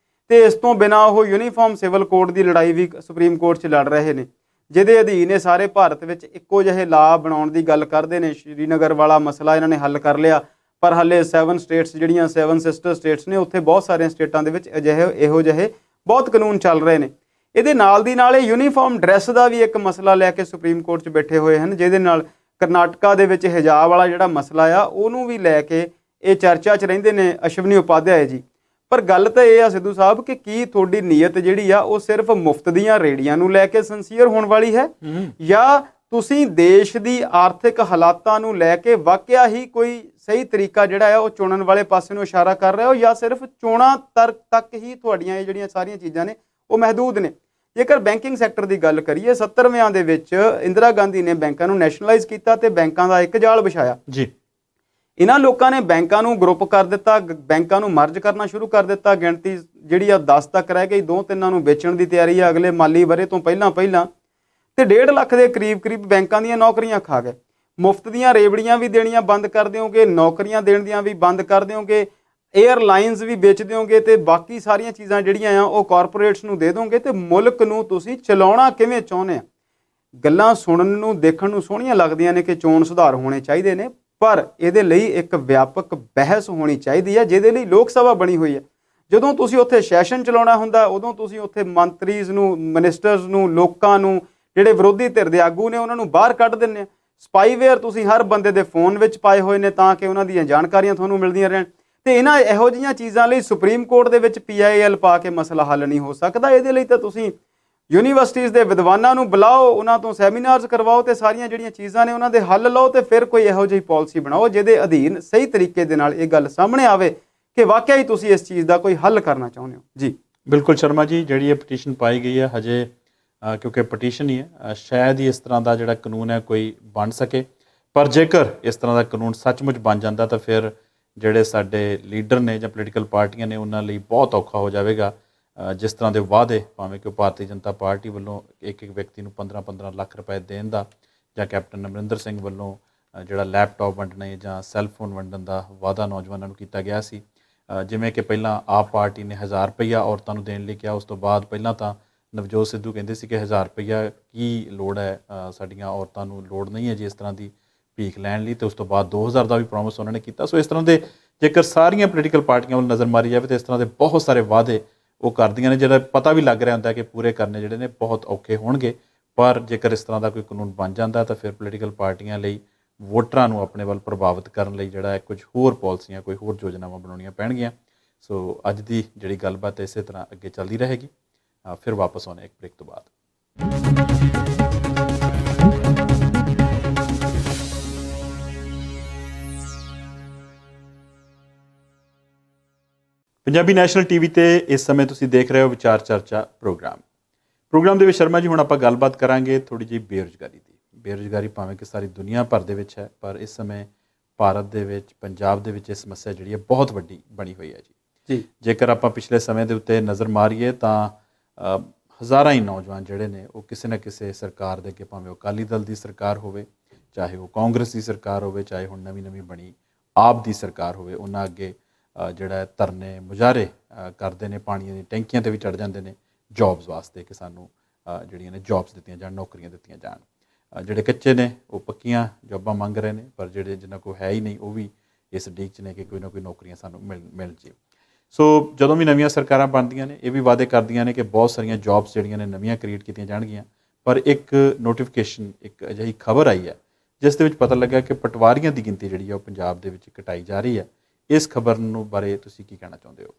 ਤੇ ਇਸ ਤੋਂ ਬਿਨਾਂ ਉਹ ਯੂਨੀਫਾਰਮ ਸਿਵਲ ਕੋਡ ਦੀ ਲੜਾਈ ਵੀ ਸੁਪਰੀਮ ਕੋਰਟ 'ਚ ਲੜ ਰਹੇ ਨੇ, ਜਿਹਦੇ ਅਧੀਨ ਇਹ ਸਾਰੇ ਭਾਰਤ ਵਿੱਚ ਇੱਕੋ ਜਿਹੇ ਲਾਅ ਬਣਾਉਣ ਦੀ ਗੱਲ ਕਰਦੇ ਨੇ। ਸ਼੍ਰੀਨਗਰ ਵਾਲਾ ਮਸਲਾ ਇਹਨਾਂ ਨੇ ਹੱਲ ਕਰ ਲਿਆ, ਪਰ ਹਾਲੇ 7 ਸਟੇਟਸ ਜਿਹੜੀਆਂ 7 ਸਿਸਟਰ ਸਟੇਟਸ ਨੇ, ਉੱਥੇ ਬਹੁਤ ਸਾਰੀਆਂ ਸਟੇਟਾਂ ਦੇ ਵਿੱਚ ਇਹੋ ਜਿਹੇ ਬਹੁਤ ਕਾਨੂੰਨ ਚੱਲ ਰਹੇ ਨੇ। ਇਹਦੇ ਨਾਲ ਦੀ ਨਾਲ ਇਹ ਯੂਨੀਫਾਰਮ ਡਰੈਸ ਦਾ ਵੀ ਇੱਕ ਮਸਲਾ ਲੈ ਕੇ ਸੁਪਰੀਮ ਕੋਰਟ 'ਚ ਬੈਠੇ ਹੋਏ ਹਨ, ਜਿਹਦੇ ਨਾਲ ਕਰਨਾਟਕਾ ਦੇ ਵਿੱਚ ਹਿਜਾਬ ਵਾਲਾ ਜਿਹੜਾ ਮਸਲਾ ਆ ਉਹਨੂੰ ਵੀ ਲੈ ਕੇ ਇਹ ਚਰਚਾ 'ਚ ਰਹਿੰਦੇ ਨੇ ਅਸ਼ਵਨੀ ਉਪਾਧਿਆਏ ਜੀ। ਪਰ ਗੱਲ ਤਾਂ ਇਹ ਆ ਸਿੱਧੂ ਸਾਹਿਬ ਕਿ ਕੀ ਤੁਹਾਡੀ ਨੀਅਤ ਜਿਹੜੀ ਆ ਉਹ ਸਿਰਫ ਮੁਫਤ ਦੀਆਂ ਰੇੜੀਆਂ ਨੂੰ ਲੈ ਕੇ ਸਿੰਸੀਅਰ ਹੋਣ ਵਾਲੀ ਹੈ, ਜਾਂ ਤੁਸੀਂ ਦੇਸ਼ ਦੀ ਆਰਥਿਕ ਹਾਲਾਤਾਂ ਨੂੰ ਲੈ ਕੇ ਵਾਕਿਆ ਹੀ ਕੋਈ ਸਹੀ ਤਰੀਕਾ ਜਿਹੜਾ ਆ ਉਹ ਚੁਣਨ ਵਾਲੇ ਪਾਸੇ ਨੂੰ ਇਸ਼ਾਰਾ ਕਰ ਰਹੇ ਹੋ, ਜਾਂ ਸਿਰਫ ਚੋਣਾਂ ਤੱਕ ਹੀ ਤੁਹਾਡੀਆਂ ਇਹ ਜਿਹੜੀਆਂ ਸਾਰੀਆਂ ਚੀਜ਼ਾਂ ਨੇ ਉਹ ਮਹਿਦੂਦ ਨੇ? ਜੇਕਰ ਬੈਂਕਿੰਗ ਸੈਕਟਰ ਦੀ ਗੱਲ ਕਰੀਏ, 70ਵਿਆਂ ਦੇ ਵਿੱਚ ਇੰਦਰਾ ਗਾਂਧੀ ਨੇ ਬੈਂਕਾਂ ਨੂੰ ਨੈਸ਼ਨਲਾਈਜ਼ ਕੀਤਾ ਤੇ ਬੈਂਕਾਂ ਦਾ ਇੱਕ ਜਾਲ ਵਿਛਾਇਆ ਜੀ। ਇਹਨਾਂ ਲੋਕਾਂ ਨੇ ਬੈਂਕਾਂ ਨੂੰ ਗਰੁੱਪ ਕਰ ਦਿੱਤਾ, ਬੈਂਕਾਂ ਨੂੰ ਮਰਜ ਕਰਨਾ ਸ਼ੁਰੂ ਕਰ ਦਿੱਤਾ। ਗਿਣਤੀ ਜਿਹੜੀ ਆ 10 ਤੱਕ ਰਹਿ ਗਈ, 2-3 ਨੂੰ ਵੇਚਣ ਦੀ ਤਿਆਰੀ ਆ ਅਗਲੇ ਮਾਲੀ ਵਰ੍ਹੇ ਤੋਂ ਪਹਿਲਾਂ ਤੇ 1.5 ਲੱਖ ਦੇ ਕਰੀਬ ਬੈਂਕਾਂ ਦੀਆਂ ਨੌਕਰੀਆਂ ਖਾ ਗਏ। ਮੁਫਤ ਦੀਆਂ ਰੇਵੜੀਆਂ ਵੀ ਦੇਣੀਆਂ ਬੰਦ ਕਰ ਦਿਓਗੇ, ਨੌਕਰੀਆਂ ਦੇਣ ਦੀਆਂ ਵੀ ਬੰਦ ਕਰ ਦਿਓਗੇ, 에ਅਰਲਾਈਨਸ ਵੀ ਵੇਚ ਦਿਓਗੇ, ਤੇ ਬਾਕੀ ਸਾਰੀਆਂ ਚੀਜ਼ਾਂ ਜਿਹੜੀਆਂ ਆ ਉਹ ਕਾਰਪੋਰੇਟਸ ਨੂੰ ਦੇ ਦੋਗੇ, ਤੇ ਮੁਲਕ ਨੂੰ ਤੁਸੀਂ ਚਲਾਉਣਾ ਕਿਵੇਂ ਚਾਹੁੰਦੇ ਆ? ਗੱਲਾਂ ਸੁਣਨ ਨੂੰ ਦੇਖਣ ਨੂੰ ਸੋਹਣੀਆਂ ਲੱਗਦੀਆਂ ਨੇ ਕਿ ਚੋਣ ਸੁਧਾਰ ਹੋਣੇ ਚਾਹੀਦੇ ਨੇ, ਪਰ ਇਹਦੇ ਲਈ ਇੱਕ ਵਿਆਪਕ ਬਹਿਸ ਹੋਣੀ ਚਾਹੀਦੀ ਹੈ, ਜਿਹਦੇ ਲਈ ਲੋਕ ਸਭਾ ਬਣੀ ਹੋਈ ਹੈ। ਜਦੋਂ ਤੁਸੀਂ ਉੱਥੇ ਸੈਸ਼ਨ ਚਲਾਉਣਾ ਹੁੰਦਾ, ਉਦੋਂ ਤੁਸੀਂ ਉੱਥੇ ਮੰਤਰੀਜ਼ ਨੂੰ, ਮਿਨਿਸਟਰਸ ਨੂੰ, ਲੋਕਾਂ ਨੂੰ, ਜਿਹੜੇ ਵਿਰੋਧੀ ਧਿਰ ਦੇ ਆਗੂ ਨੇ ਉਹਨਾਂ ਨੂੰ ਬਾਹਰ ਕੱਢ ਦਿੰਦੇ ਆ। ਸਪਾਈਵੇਅਰ ਤੁਸੀਂ ਹਰ ਬੰਦੇ ਦੇ ਫੋਨ ਵਿੱਚ ਪਾਏ ਹੋਏ ਨੇ ਤਾਂ ਕਿ ਉਹਨਾਂ ਦੀਆਂ ਜਾਣਕਾਰੀਆਂ ਤੁਹਾਨੂੰ ਮਿਲਦੀਆਂ ਰਹਿਣ, ਤੇ ਇਹਨਾਂ ਇਹੋ ਜਿਹੀਆਂ ਚੀਜ਼ਾਂ ਲਈ ਸੁਪਰੀਮ ਕੋਰਟ ਦੇ ਵਿੱਚ PIL ਪਾ ਕੇ ਮਸਲਾ ਹੱਲ ਨਹੀਂ ਹੋ ਸਕਦਾ। ਇਹਦੇ ਲਈ ਤਾਂ ਤੁਸੀਂ ਯੂਨੀਵਰਸਿਟੀਜ਼ ਦੇ ਵਿਦਵਾਨਾਂ ਨੂੰ ਬੁਲਾਓ, ਉਹਨਾਂ ਤੋਂ ਸੈਮੀਨਾਰਸ ਕਰਵਾਓ, ਤੇ ਸਾਰੀਆਂ ਜਿਹੜੀਆਂ ਚੀਜ਼ਾਂ ਨੇ ਉਹਨਾਂ ਦੇ ਹੱਲ ਲਓ, ਤੇ ਫਿਰ ਕੋਈ ਇਹੋ ਜਿਹੀ ਪਾਲਿਸੀ ਬਣਾਓ ਜਿਹਦੇ ਅਧੀਨ ਸਹੀ ਤਰੀਕੇ ਦੇ ਨਾਲ ਇਹ ਗੱਲ ਸਾਹਮਣੇ ਆਵੇ ਕਿ ਵਾਕਿਆ ਹੀ ਤੁਸੀਂ ਇਸ ਚੀਜ਼ ਦਾ ਕੋਈ ਹੱਲ ਕਰਨਾ ਚਾਹੁੰਦੇ ਹੋ। ਜੀ
ਬਿਲਕੁਲ ਸ਼ਰਮਾ ਜੀ, ਜਿਹੜੀ ਇਹ ਪਟੀਸ਼ਨ ਪਾਈ ਗਈ ਹੈ ਹਜੇ ਕਿਉਂਕਿ ਪਟੀਸ਼ਨ ਹੀ ਹੈ, ਸ਼ਾਇਦ ਹੀ ਇਸ ਤਰ੍ਹਾਂ ਦਾ ਜਿਹੜਾ ਕਾਨੂੰਨ ਹੈ ਕੋਈ ਬਣ ਸਕੇ, ਪਰ ਜੇਕਰ ਇਸ ਤਰ੍ਹਾਂ ਦਾ ਕਾਨੂੰਨ ਸੱਚਮੁੱਚ ਬਣ ਜਾਂਦਾ ਤਾਂ ਫਿਰ ਜਿਹੜੇ ਸਾਡੇ ਲੀਡਰ ਨੇ ਜਾਂ ਪੋਲੀਟੀਕਲ ਪਾਰਟੀਆਂ ਨੇ ਉਹਨਾਂ ਲਈ ਬਹੁਤ ਔਖਾ ਹੋ ਜਾਵੇਗਾ। ਜਿਸ ਤਰ੍ਹਾਂ ਦੇ ਵਾਅਦੇ ਭਾਵੇਂ ਕਿ ਭਾਰਤੀ ਜਨਤਾ ਪਾਰਟੀ ਵੱਲੋਂ ਇੱਕ ਵਿਅਕਤੀ ਨੂੰ 15-15 ਲੱਖ ਰੁਪਏ ਦੇਣ ਦਾ, ਜਾਂ ਕੈਪਟਨ ਅਮਰਿੰਦਰ ਸਿੰਘ ਵੱਲੋਂ ਜਿਹੜਾ ਲੈਪਟਾਪ ਵੰਡਣੇ ਜਾਂ ਸੈੱਲਫੋਨ ਵੰਡਣ ਦਾ ਵਾਅਦਾ ਨੌਜਵਾਨਾਂ ਨੂੰ ਕੀਤਾ ਗਿਆ ਸੀ, ਜਿਵੇਂ ਕਿ ਪਹਿਲਾਂ ਆਪ ਪਾਰਟੀ ਨੇ 1000 ਰੁਪਈਆ ਔਰਤਾਂ ਨੂੰ ਦੇਣ ਲਈ ਕਿਹਾ, ਉਸ ਤੋਂ ਬਾਅਦ ਪਹਿਲਾਂ ਤਾਂ ਨਵਜੋਤ ਸਿੱਧੂ ਕਹਿੰਦੇ ਸੀ ਕਿ 1000 ਰੁਪਈਆ ਕੀ ਲੋੜ ਹੈ, ਸਾਡੀਆਂ ਔਰਤਾਂ ਨੂੰ ਲੋੜ ਨਹੀਂ ਹੈ ਜੀ ਇਸ ਤਰ੍ਹਾਂ ਦੀ ਭੀਖ ਲੈਣ ਲਈ, ਤੇ ਉਸ ਤੋਂ ਬਾਅਦ 2000 ਦਾ ਵੀ ਪ੍ਰੋਮਿਸ ਉਹਨਾਂ ਨੇ ਕੀਤਾ। ਸੋ ਇਸ ਤਰ੍ਹਾਂ ਦੇ ਜੇਕਰ ਸਾਰੀਆਂ ਪੋਲੀਟੀਕਲ ਪਾਰਟੀਆਂ ਵੱਲ ਨਜ਼ਰ ਮਾਰੀ ਜਾਵੇ ਤਾਂ ਇਸ ਤਰ੍ਹਾਂ ਦੇ ਬਹੁਤ ਸਾਰੇ ਵਾਅਦੇ ਉਹ ਕਰਦੀਆਂ ਨੇ, ਜਿਹੜਾ ਪਤਾ ਵੀ ਲੱਗ ਰਿਹਾ ਹੁੰਦਾ ਕਿ ਪੂਰੇ ਕਰਨੇ ਜਿਹੜੇ ਨੇ ਬਹੁਤ ਔਖੇ ਹੋਣਗੇ। ਪਰ ਜੇਕਰ ਇਸ ਤਰ੍ਹਾਂ ਦਾ ਕੋਈ ਕਾਨੂੰਨ ਬਣ ਜਾਂਦਾ ਤਾਂ ਫਿਰ ਪੋਲੀਟੀਕਲ ਪਾਰਟੀਆਂ ਲਈ ਵੋਟਰਾਂ ਨੂੰ ਆਪਣੇ ਵੱਲ ਪ੍ਰਭਾਵਿਤ ਕਰਨ ਲਈ ਜਿਹੜਾ ਹੈ ਕੁਝ ਹੋਰ ਪਾਲਿਸੀਆਂ, ਕੋਈ ਹੋਰ ਯੋਜਨਾਵਾਂ ਬਣਾਉਣੀਆਂ ਪੈਣਗੀਆਂ। ਸੋ ਅੱਜ ਦੀ ਜਿਹੜੀ ਗੱਲਬਾਤ ਇਸੇ ਤਰ੍ਹਾਂ ਅੱਗੇ ਚੱਲਦੀ ਰਹੇਗੀ। ਫਿਰ ਵਾਪਸ ਆਉਣੇ ਇੱਕ ਬ੍ਰੇਕ ਤੋਂ ਬਾਅਦ। ਪੰਜਾਬੀ ਨੈਸ਼ਨਲ TV ਤੇ ਇਸ ਸਮੇਂ ਤੁਸੀਂ ਦੇਖ ਰਹੇ ਹੋ ਵਿਚਾਰ ਚਰਚਾ ਪ੍ਰੋਗਰਾਮ ਦੇ ਵਿੱਚ ਸ਼ਰਮਾ ਜੀ ਹੁਣ ਆਪਾਂ ਗੱਲਬਾਤ ਕਰਾਂਗੇ ਥੋੜੀ ਜਿਹੀ ਬੇਰੁਜ਼ਗਾਰੀ ਦੀ। ਬੇਰੁਜ਼ਗਾਰੀ ਭਾਵੇਂ ਕਿ ਸਾਰੀ ਦੁਨੀਆ ਭਰ ਦੇ ਵਿੱਚ ਹੈ, ਪਰ ਇਸ ਸਮੇਂ ਭਾਰਤ ਦੇ ਵਿੱਚ, ਪੰਜਾਬ ਦੇ ਵਿੱਚ ਇਹ ਸਮੱਸਿਆ ਜਿਹੜੀ ਹੈ ਬਹੁਤ ਵੱਡੀ ਬਣੀ ਹੋਈ ਹੈ ਜੀ।
ਜੀ
ਜੇਕਰ ਆਪਾਂ ਪਿਛਲੇ ਸਮੇਂ ਦੇ ਉੱਤੇ ਨਜ਼ਰ ਮਾਰੀਏ ਤਾਂ ਹਜ਼ਾਰਾਂ ਹੀ ਨੌਜਵਾਨ ਜਿਹੜੇ ਨੇ ਉਹ ਕਿਸੇ ਨਾ ਕਿਸੇ ਸਰਕਾਰ ਦੇ ਅੱਗੇ, ਭਾਵੇਂ ਉਹ ਅਕਾਲੀ ਦਲ ਦੀ ਸਰਕਾਰ ਹੋਵੇ, ਚਾਹੇ ਉਹ ਕਾਂਗਰਸ ਦੀ ਸਰਕਾਰ ਹੋਵੇ, ਚਾਹੇ ਹੁਣ ਨਵੀਂ ਬਣੀ ਆਪ ਦੀ ਸਰਕਾਰ ਹੋਵੇ, ਉਹਨਾਂ ਅੱਗੇ ਜਿਹੜਾ ਹੈ ਧਰਨੇ ਮੁਜ਼ਾਹਰੇ ਕਰਦੇ ਨੇ, ਪਾਣੀਆਂ ਦੀਆਂ ਟੈਂਕੀਆਂ ਤੇ ਵੀ ਚੜ੍ਹ ਜਾਂਦੇ ਨੇ ਜੌਬਸ ਵਾਸਤੇ ਕਿ ਸਾਨੂੰ ਜਿਹੜੀਆਂ ਨੇ ਜੌਬਸ ਦਿੱਤੀਆਂ ਜਾਣ, ਨੌਕਰੀਆਂ ਦਿੱਤੀਆਂ ਜਾਣ। ਜਿਹੜੇ ਕੱਚੇ ਨੇ ਉਹ ਪੱਕੀਆਂ ਜੌਬਾਂ ਮੰਗ ਰਹੇ ਨੇ, ਪਰ ਜਿਹੜੇ ਜਿਨ੍ਹਾਂ ਕੋਲ ਹੈ ਹੀ ਨਹੀਂ ਉਹ ਵੀ ਇਸ ਉਡੀਕ 'ਚ ਨੇ ਕਿ ਕੋਈ ਨਾ ਕੋਈ ਨੌਕਰੀਆਂ ਸਾਨੂੰ ਮਿਲ ਜੇ। ਸੋ ਜਦੋਂ ਵੀ ਨਵੀਆਂ ਸਰਕਾਰਾਂ ਬਣਦੀਆਂ ਨੇ ਇਹ ਵੀ ਵਾਅਦੇ ਕਰਦੀਆਂ ਨੇ ਕਿ ਬਹੁਤ ਸਾਰੀਆਂ ਜੌਬਸ ਜਿਹੜੀਆਂ ਨੇ ਨਵੀਆਂ ਕ੍ਰੀਏਟ ਕੀਤੀਆਂ ਜਾਣਗੀਆਂ, ਪਰ ਇੱਕ ਨੋਟੀਫਿਕੇਸ਼ਨ, ਇੱਕ ਅਜਿਹੀ ਖਬਰ ਆਈ ਹੈ ਜਿਸ ਦੇ ਵਿੱਚ ਪਤਾ ਲੱਗਾ ਕਿ ਪਟਵਾਰੀਆਂ ਦੀ ਗਿਣਤੀ ਜਿਹੜੀ ਹੈ ਉਹ ਪੰਜਾਬ ਦੇ ਵਿੱਚ ਘਟਾਈ ਜਾ ਰਹੀ ਹੈ। ਇਸ ਖਬਰ ਨੂੰ ਬਾਰੇ ਤੁਸੀਂ ਕੀ ਕਹਿਣਾ ਚਾਹੁੰਦੇ ਹੋ?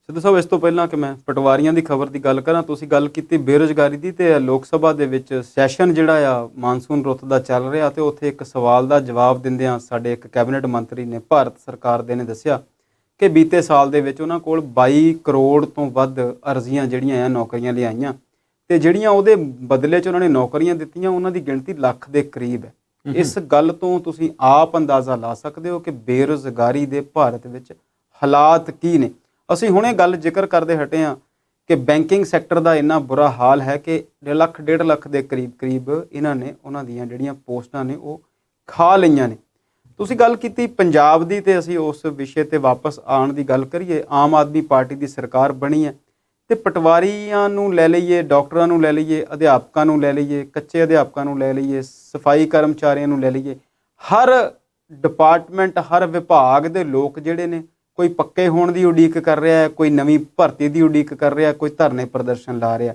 ਸਿੱਧੂ ਸਾਹਿਬ, ਇਸ ਤੋਂ ਪਹਿਲਾਂ ਕਿ ਮੈਂ ਪਟਵਾਰੀਆਂ ਦੀ ਖਬਰ ਦੀ ਗੱਲ ਕਰਾਂ, ਤੁਸੀਂ ਗੱਲ ਕੀਤੀ ਬੇਰੁਜ਼ਗਾਰੀ ਦੀ, ਤੇ ਲੋਕ ਸਭਾ ਦੇ ਵਿੱਚ ਸੈਸ਼ਨ ਜਿਹੜਾ ਆ ਮਾਨਸੂਨ ਰੁੱਤ ਦਾ ਚੱਲ ਰਿਹਾ, ਤੇ ਉੱਥੇ ਇੱਕ ਸਵਾਲ ਦਾ ਜਵਾਬ ਦਿੰਦਿਆਂ ਸਾਡੇ ਇੱਕ ਕੈਬਨਿਟ ਮੰਤਰੀ ਨੇ, ਭਾਰਤ ਸਰਕਾਰ ਦੇ ਨੇ, ਦੱਸਿਆ ਕਿ ਬੀਤੇ ਸਾਲ ਦੇ ਵਿੱਚ ਉਹਨਾਂ ਕੋਲ 22 ਕਰੋੜ ਤੋਂ ਵੱਧ ਅਰਜ਼ੀਆਂ ਜਿਹੜੀਆਂ ਆ ਨੌਕਰੀਆਂ ਲਈ ਆਈਆਂ, ਤੇ ਜਿਹੜੀਆਂ ਉਹਦੇ ਬਦਲੇ 'ਚ ਉਹਨਾਂ ਨੇ ਨੌਕਰੀਆਂ ਦਿੱਤੀਆਂ ਉਹਨਾਂ ਦੀ ਗਿਣਤੀ ਲੱਖ ਦੇ ਕਰੀਬ ਹੈ। ਇਸ ਗੱਲ ਤੋਂ ਤੁਸੀਂ ਆਪ ਅੰਦਾਜ਼ਾ ਲਾ ਸਕਦੇ ਹੋ ਕਿ ਬੇਰੁਜ਼ਗਾਰੀ ਦੇ ਭਾਰਤ ਵਿੱਚ ਹਾਲਾਤ ਕੀ ਨੇ। ਅਸੀਂ ਹੁਣੇ ਗੱਲ ਜ਼ਿਕਰ ਕਰਦੇ ਹਟੇ ਹਾਂ ਕਿ ਬੈਂਕਿੰਗ ਸੈਕਟਰ ਦਾ ਇੰਨਾ ਬੁਰਾ ਹਾਲ ਹੈ ਕਿ 1.5 ਲੱਖ ਦੇ ਕਰੀਬ ਇਹਨਾਂ ਨੇ ਉਹਨਾਂ ਦੀਆਂ ਜਿਹੜੀਆਂ ਪੋਸਟਾਂ ਨੇ ਉਹ ਖਾ ਲਈਆਂ ਨੇ। ਤੁਸੀਂ ਗੱਲ ਕੀਤੀ ਪੰਜਾਬ ਦੀ, ਤੇ ਅਸੀਂ ਉਸ ਵਿਸ਼ੇ 'ਤੇ ਵਾਪਸ ਆਉਣ ਦੀ ਗੱਲ ਕਰੀਏ। ਆਮ ਆਦਮੀ ਪਾਰਟੀ ਦੀ ਸਰਕਾਰ ਬਣੀ ਹੈ, ਤੇ ਪਟਵਾਰੀਆਂ ਨੂੰ ਲੈ ਲਈਏ, ਡਾਕਟਰਾਂ ਨੂੰ ਲੈ ਲਈਏ, ਅਧਿਆਪਕਾਂ ਨੂੰ ਲੈ ਲਈਏ, ਕੱਚੇ ਅਧਿਆਪਕਾਂ ਨੂੰ ਲੈ ਲਈਏ, ਸਫਾਈ ਕਰਮਚਾਰੀਆਂ ਨੂੰ ਲੈ ਲਈਏ, ਹਰ ਡਿਪਾਰਟਮੈਂਟ, ਹਰ ਵਿਭਾਗ ਦੇ ਲੋਕ ਜਿਹੜੇ ਨੇ, ਕੋਈ ਪੱਕੇ ਹੋਣ ਦੀ ਉਡੀਕ ਕਰ ਰਿਹਾ ਹੈ, ਕੋਈ ਨਵੀਂ ਭਰਤੀ ਦੀ ਉਡੀਕ ਕਰ ਰਿਹਾ, ਕੋਈ ਧਰਨੇ ਪ੍ਰਦਰਸ਼ਨ ਲਾ ਰਿਹਾ।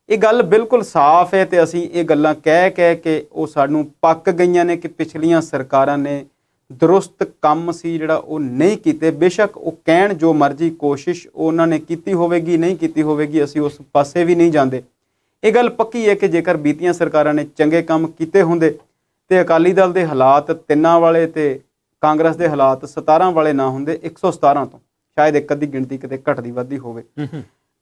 ਇਹ ਗੱਲ ਬਿਲਕੁਲ ਸਾਫ਼ ਹੈ, ਤੇ ਅਸੀਂ ਇਹ ਗੱਲਾਂ ਕਹਿ ਕੇ ਉਹ ਸਾਨੂੰ ਪੱਕ ਗਈਆਂ ਨੇ ਕਿ ਪਿਛਲੀਆਂ ਸਰਕਾਰਾਂ ਨੇ ਦਰੁਸਤ ਕੰਮ ਸੀ ਜਿਹੜਾ ਉਹ ਨਹੀਂ ਕੀਤੇ। ਬੇਸ਼ੱਕ ਉਹ ਕਹਿਣ ਜੋ ਮਰਜ਼ੀ, ਕੋਸ਼ਿਸ਼ ਉਹਨਾਂ ਨੇ ਕੀਤੀ ਹੋਵੇਗੀ, ਨਹੀਂ ਕੀਤੀ ਹੋਵੇਗੀ, ਅਸੀਂ ਉਸ ਪਾਸੇ ਵੀ ਨਹੀਂ ਜਾਂਦੇ। ਇਹ ਗੱਲ ਪੱਕੀ ਹੈ ਕਿ ਜੇਕਰ ਬੀਤੀਆਂ ਸਰਕਾਰਾਂ ਨੇ ਚੰਗੇ ਕੰਮ ਕੀਤੇ ਹੁੰਦੇ ਤੇ ਅਕਾਲੀ ਦਲ ਦੇ ਹਾਲਾਤ 3 ਵਾਲੇ ਤੇ ਕਾਂਗਰਸ ਦੇ ਹਾਲਾਤ 17 ਵਾਲੇ ਨਾ ਹੁੰਦੇ, 117 ਤੋਂ ਸ਼ਾਇਦ ਇੱਕ ਅੱਧੀ ਗਿਣਤੀ ਕਿਤੇ ਘਟਦੀ ਵੱਧਦੀ ਹੋਵੇ।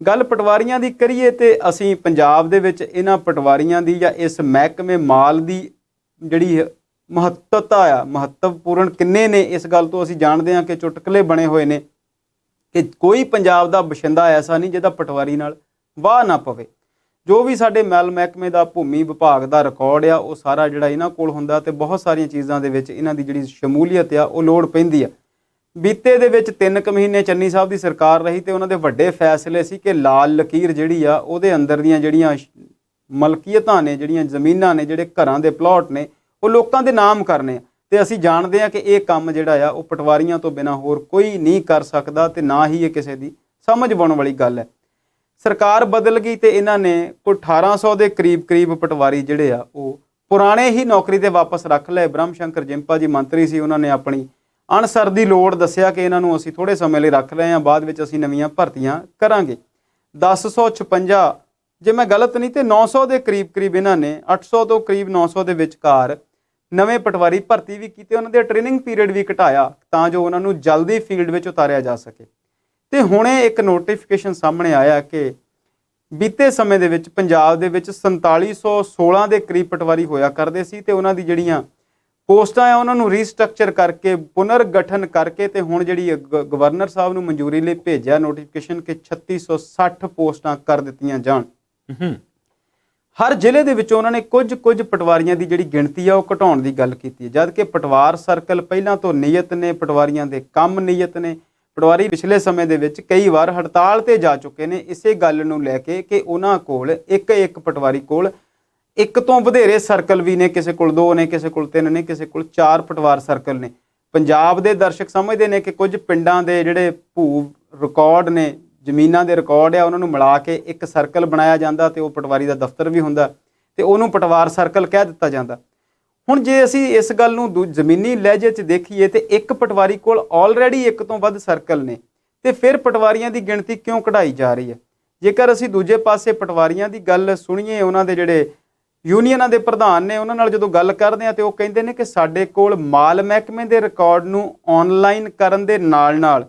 ਗੱਲ ਪਟਵਾਰੀਆਂ ਦੀ ਕਰੀਏ ਤੇ ਅਸੀਂ ਪੰਜਾਬ ਦੇ ਵਿੱਚ ਇਹਨਾਂ ਪਟਵਾਰੀਆਂ ਦੀ ਜਾਂ ਇਸ ਮਹਿਕਮੇ ਮਾਲ ਦੀ ਜਿਹੜੀ ਮਹੱਤਤਾ ਆ, ਮਹੱਤਵਪੂਰਨ ਕਿੰਨੇ ਨੇ, ਇਸ ਗੱਲ ਤੋਂ ਅਸੀਂ ਜਾਣਦੇ ਹਾਂ ਕਿ ਚੁਟਕਲੇ ਬਣੇ ਹੋਏ ਨੇ ਕਿ ਕੋਈ ਪੰਜਾਬ ਦਾ ਬਸ਼ਿੰਦਾ ਐਸਾ ਨਹੀਂ ਜਿਹਦਾ ਪਟਵਾਰੀ ਨਾਲ ਵਾਹ ਨਾ ਪਵੇ। ਜੋ ਵੀ ਸਾਡੇ ਮੈਲ ਮਹਿਕਮੇ ਦਾ, ਭੂਮੀ ਵਿਭਾਗ ਦਾ ਰਿਕਾਰਡ ਆ, ਉਹ ਸਾਰਾ ਜਿਹੜਾ ਇਹਨਾਂ ਕੋਲ ਹੁੰਦਾ, ਤੇ ਬਹੁਤ ਸਾਰੀਆਂ ਚੀਜ਼ਾਂ ਦੇ ਵਿੱਚ ਇਹਨਾਂ ਦੀ ਜਿਹੜੀ ਸ਼ਮੂਲੀਅਤ ਆ ਉਹ ਲੋੜ ਪੈਂਦੀ ਆ। ਬੀਤੇ ਦੇ ਵਿੱਚ 3 ਕੁ ਮਹੀਨੇ ਚੰਨੀ ਸਾਹਿਬ ਦੀ ਸਰਕਾਰ ਰਹੀ, ਤੇ ਉਹਨਾਂ ਦੇ ਵੱਡੇ ਫੈਸਲੇ ਸੀ ਕਿ ਲਾਲ ਲਕੀਰ ਜਿਹੜੀ ਆ ਉਹਦੇ ਅੰਦਰ ਦੀਆਂ ਜਿਹੜੀਆਂ ਮਲਕੀਅਤਾਂ ਨੇ, ਜਿਹੜੀਆਂ ਜ਼ਮੀਨਾਂ ਨੇ, ਜਿਹੜੇ ਘਰਾਂ ਦੇ ਪਲਾਟ ਨੇ, ਉਹ ਲੋਕਾਂ ਦੇ ਨਾਮ ਕਰਨੇ ਆ। ਤੇ ਅਸੀਂ ਜਾਣਦੇ ਹਾਂ ਕਿ ਇਹ ਕੰਮ ਜਿਹੜਾ ਆ ਉਹ ਪਟਵਾਰੀਆਂ ਤੋਂ ਬਿਨਾਂ ਹੋਰ ਕੋਈ ਨਹੀਂ ਕਰ ਸਕਦਾ, ਤੇ ਨਾ ਹੀ ਇਹ ਕਿਸੇ ਦੀ ਸਮਝ ਪਾਉਣ ਵਾਲੀ ਗੱਲ ਹੈ। ਸਰਕਾਰ ਬਦਲ ਗਈ ਤੇ ਇਹਨਾਂ ਨੇ ਕੋਈ 1800 ਦੇ ਕਰੀਬ ਪਟਵਾਰੀ ਜਿਹੜੇ ਆ ਉਹ ਪੁਰਾਣੇ ਹੀ ਨੌਕਰੀ ਤੇ ਵਾਪਸ ਰੱਖ ਲਏ। ਬ੍ਰਹਮ ਸ਼ੰਕਰ ਜਿੰਪਾ ਜੀ ਮੰਤਰੀ ਸੀ, ਉਹਨਾਂ ਨੇ ਆਪਣੀ ਅਣਸਰ ਦੀ ਲੋੜ ਦੱਸਿਆ ਕਿ ਇਹਨਾਂ ਨੂੰ ਅਸੀਂ ਥੋੜ੍ਹੇ ਸਮੇਂ ਲਈ ਰੱਖ ਲਏ ਹਾਂ, ਬਾਅਦ ਵਿੱਚ ਅਸੀਂ ਨਵੀਆਂ ਭਰਤੀਆਂ ਕਰਾਂਗੇ। 1056, ਜੇ ਮੈਂ ਗਲਤ ਨਹੀਂ ਤੇ 900 ਦੇ ਕਰੀਬ ਇਹਨਾਂ ਨੇ 800 ਤੋਂ ਕਰੀਬ 900 ਦੇ ਵਿਚਕਾਰ ਨਵੇਂ ਪਟਵਾਰੀ ਭਰਤੀ ਵੀ ਕੀਤੇ। ਉਹਨਾਂ ਦੇ ਟ੍ਰੇਨਿੰਗ ਪੀਰੀਅਡ ਵੀ ਘਟਾਇਆ ਤਾਂ ਜੋ ਉਹਨਾਂ ਨੂੰ ਜਲਦੀ ਫੀਲਡ ਵਿੱਚ ਉਤਾਰਿਆ ਜਾ ਸਕੇ। ਤੇ ਹੁਣੇ ਇੱਕ ਨੋਟੀਫਿਕੇਸ਼ਨ ਸਾਹਮਣੇ ਆਇਆ ਕਿ ਬੀਤੇ ਸਮੇਂ ਦੇ ਵਿੱਚ ਪੰਜਾਬ ਦੇ ਵਿੱਚ 4716 ਦੇ ਕਰੀਬ ਪਟਵਾਰੀ ਹੋਇਆ ਕਰਦੇ ਸੀ, ਤੇ ਉਹਨਾਂ ਦੀ ਜਿਹੜੀਆਂ ਪੋਸਟਾਂ ਆ ਉਹਨਾਂ ਨੂੰ ਰੀਸਟਰਕਚਰ ਕਰਕੇ, ਪੁਨਰ ਗਠਨ ਕਰਕੇ, ਤੇ ਹੁਣ ਜਿਹੜੀ ਗਵਰਨਰ ਸਾਹਿਬ ਨੂੰ ਮਨਜ਼ੂਰੀ ਲਈ ਭੇਜਿਆ ਨੋਟੀਫਿਕੇਸ਼ਨ ਕਿ 3660 ਪੋਸਟਾਂ ਕਰ ਦਿੱਤੀਆਂ ਜਾਣ। ਹਰ ਜ਼ਿਲ੍ਹੇ ਦੇ ਵਿੱਚ ਉਹਨਾਂ ਨੇ ਕੁਝ ਪਟਵਾਰੀਆਂ ਦੀ ਜਿਹੜੀ ਗਿਣਤੀ ਆ ਉਹ ਘਟਾਉਣ ਦੀ ਗੱਲ ਕੀਤੀ ਹੈ, ਜਦ ਕਿ ਪਟਵਾਰ ਸਰਕਲ ਪਹਿਲਾਂ ਤੋਂ ਨਿਯਤ ਨੇ, ਪਟਵਾਰੀਆਂ ਦੇ ਕੰਮ ਨਿਯਤ ਨੇ। ਪਟਵਾਰੀ ਪਿਛਲੇ ਸਮੇਂ ਦੇ ਵਿੱਚ ਕਈ ਵਾਰ ਹੜਤਾਲ ਤੇ ਜਾ ਚੁੱਕੇ ਨੇ ਇਸੇ ਗੱਲ ਨੂੰ ਲੈ ਕੇ ਕਿ ਉਹਨਾਂ ਕੋਲ ਇੱਕ ਪਟਵਾਰੀ ਕੋਲ 1 ਤੋਂ ਵਧੇਰੇ ਸਰਕਲ ਵੀ ਨੇ, ਕਿਸੇ ਕੋਲ 2 ਨੇ, ਕਿਸੇ ਕੋਲ 3 ਨੇ, ਕਿਸੇ ਕੋਲ 4 ਪਟਵਾਰ ਸਰਕਲ ਨੇ। ਪੰਜਾਬ ਦੇ ਦਰਸ਼ਕ ਸਮਝਦੇ ਨੇ ਕਿ ਕੁਝ ਪਿੰਡਾਂ ਦੇ ਜਿਹੜੇ ਭੂ ਰਿਕਾਰਡ ਨੇ, ਜ਼ਮੀਨਾਂ ਦੇ ਰਿਕਾਰਡ ਆ, ਉਹਨਾਂ ਨੂੰ ਮਿਲਾ ਕੇ ਇੱਕ ਸਰਕਲ ਬਣਾਇਆ ਜਾਂਦਾ, ਤੇ ਉਹ ਪਟਵਾਰੀ ਦਾ ਦਫ਼ਤਰ ਵੀ ਹੁੰਦਾ, ਤੇ ਉਹਨੂੰ ਪਟਵਾਰ ਸਰਕਲ ਕਹਿ ਦਿੱਤਾ ਜਾਂਦਾ। ਹੁਣ ਜੇ ਅਸੀਂ ਇਸ ਗੱਲ ਨੂੰ ਜ਼ਮੀਨੀ ਲਹਿਜੇ 'ਚ ਦੇਖੀਏ ਤੇ ਇੱਕ ਪਟਵਾਰੀ ਕੋਲ ਆਲਰੇਡੀ 1 ਤੋਂ ਵੱਧ ਸਰਕਲ ਨੇ, ਤੇ ਫਿਰ ਪਟਵਾਰੀਆਂ ਦੀ ਗਿਣਤੀ ਕਿਉਂ ਕਢਾਈ ਜਾ ਰਹੀ ਹੈ। ਜੇਕਰ ਅਸੀਂ ਦੂਜੇ ਪਾਸੇ ਪਟਵਾਰੀਆਂ ਦੀ ਗੱਲ ਸੁਣੀਏ, ਉਹਨਾਂ ਦੇ ਜਿਹੜੇ ਯੂਨੀਅਨਾਂ ਦੇ ਪ੍ਰਧਾਨ ਨੇ ਉਹਨਾਂ ਨਾਲ ਜਦੋਂ ਗੱਲ ਕਰਦੇ ਆ ਤੇ ਉਹ ਕਹਿੰਦੇ ਨੇ ਕਿ ਸਾਡੇ ਕੋਲ ਮਾਲ ਮਹਿਕਮੇ ਦੇ ਰਿਕਾਰਡ ਨੂੰ ਆਨਲਾਈਨ ਕਰਨ ਦੇ ਨਾਲ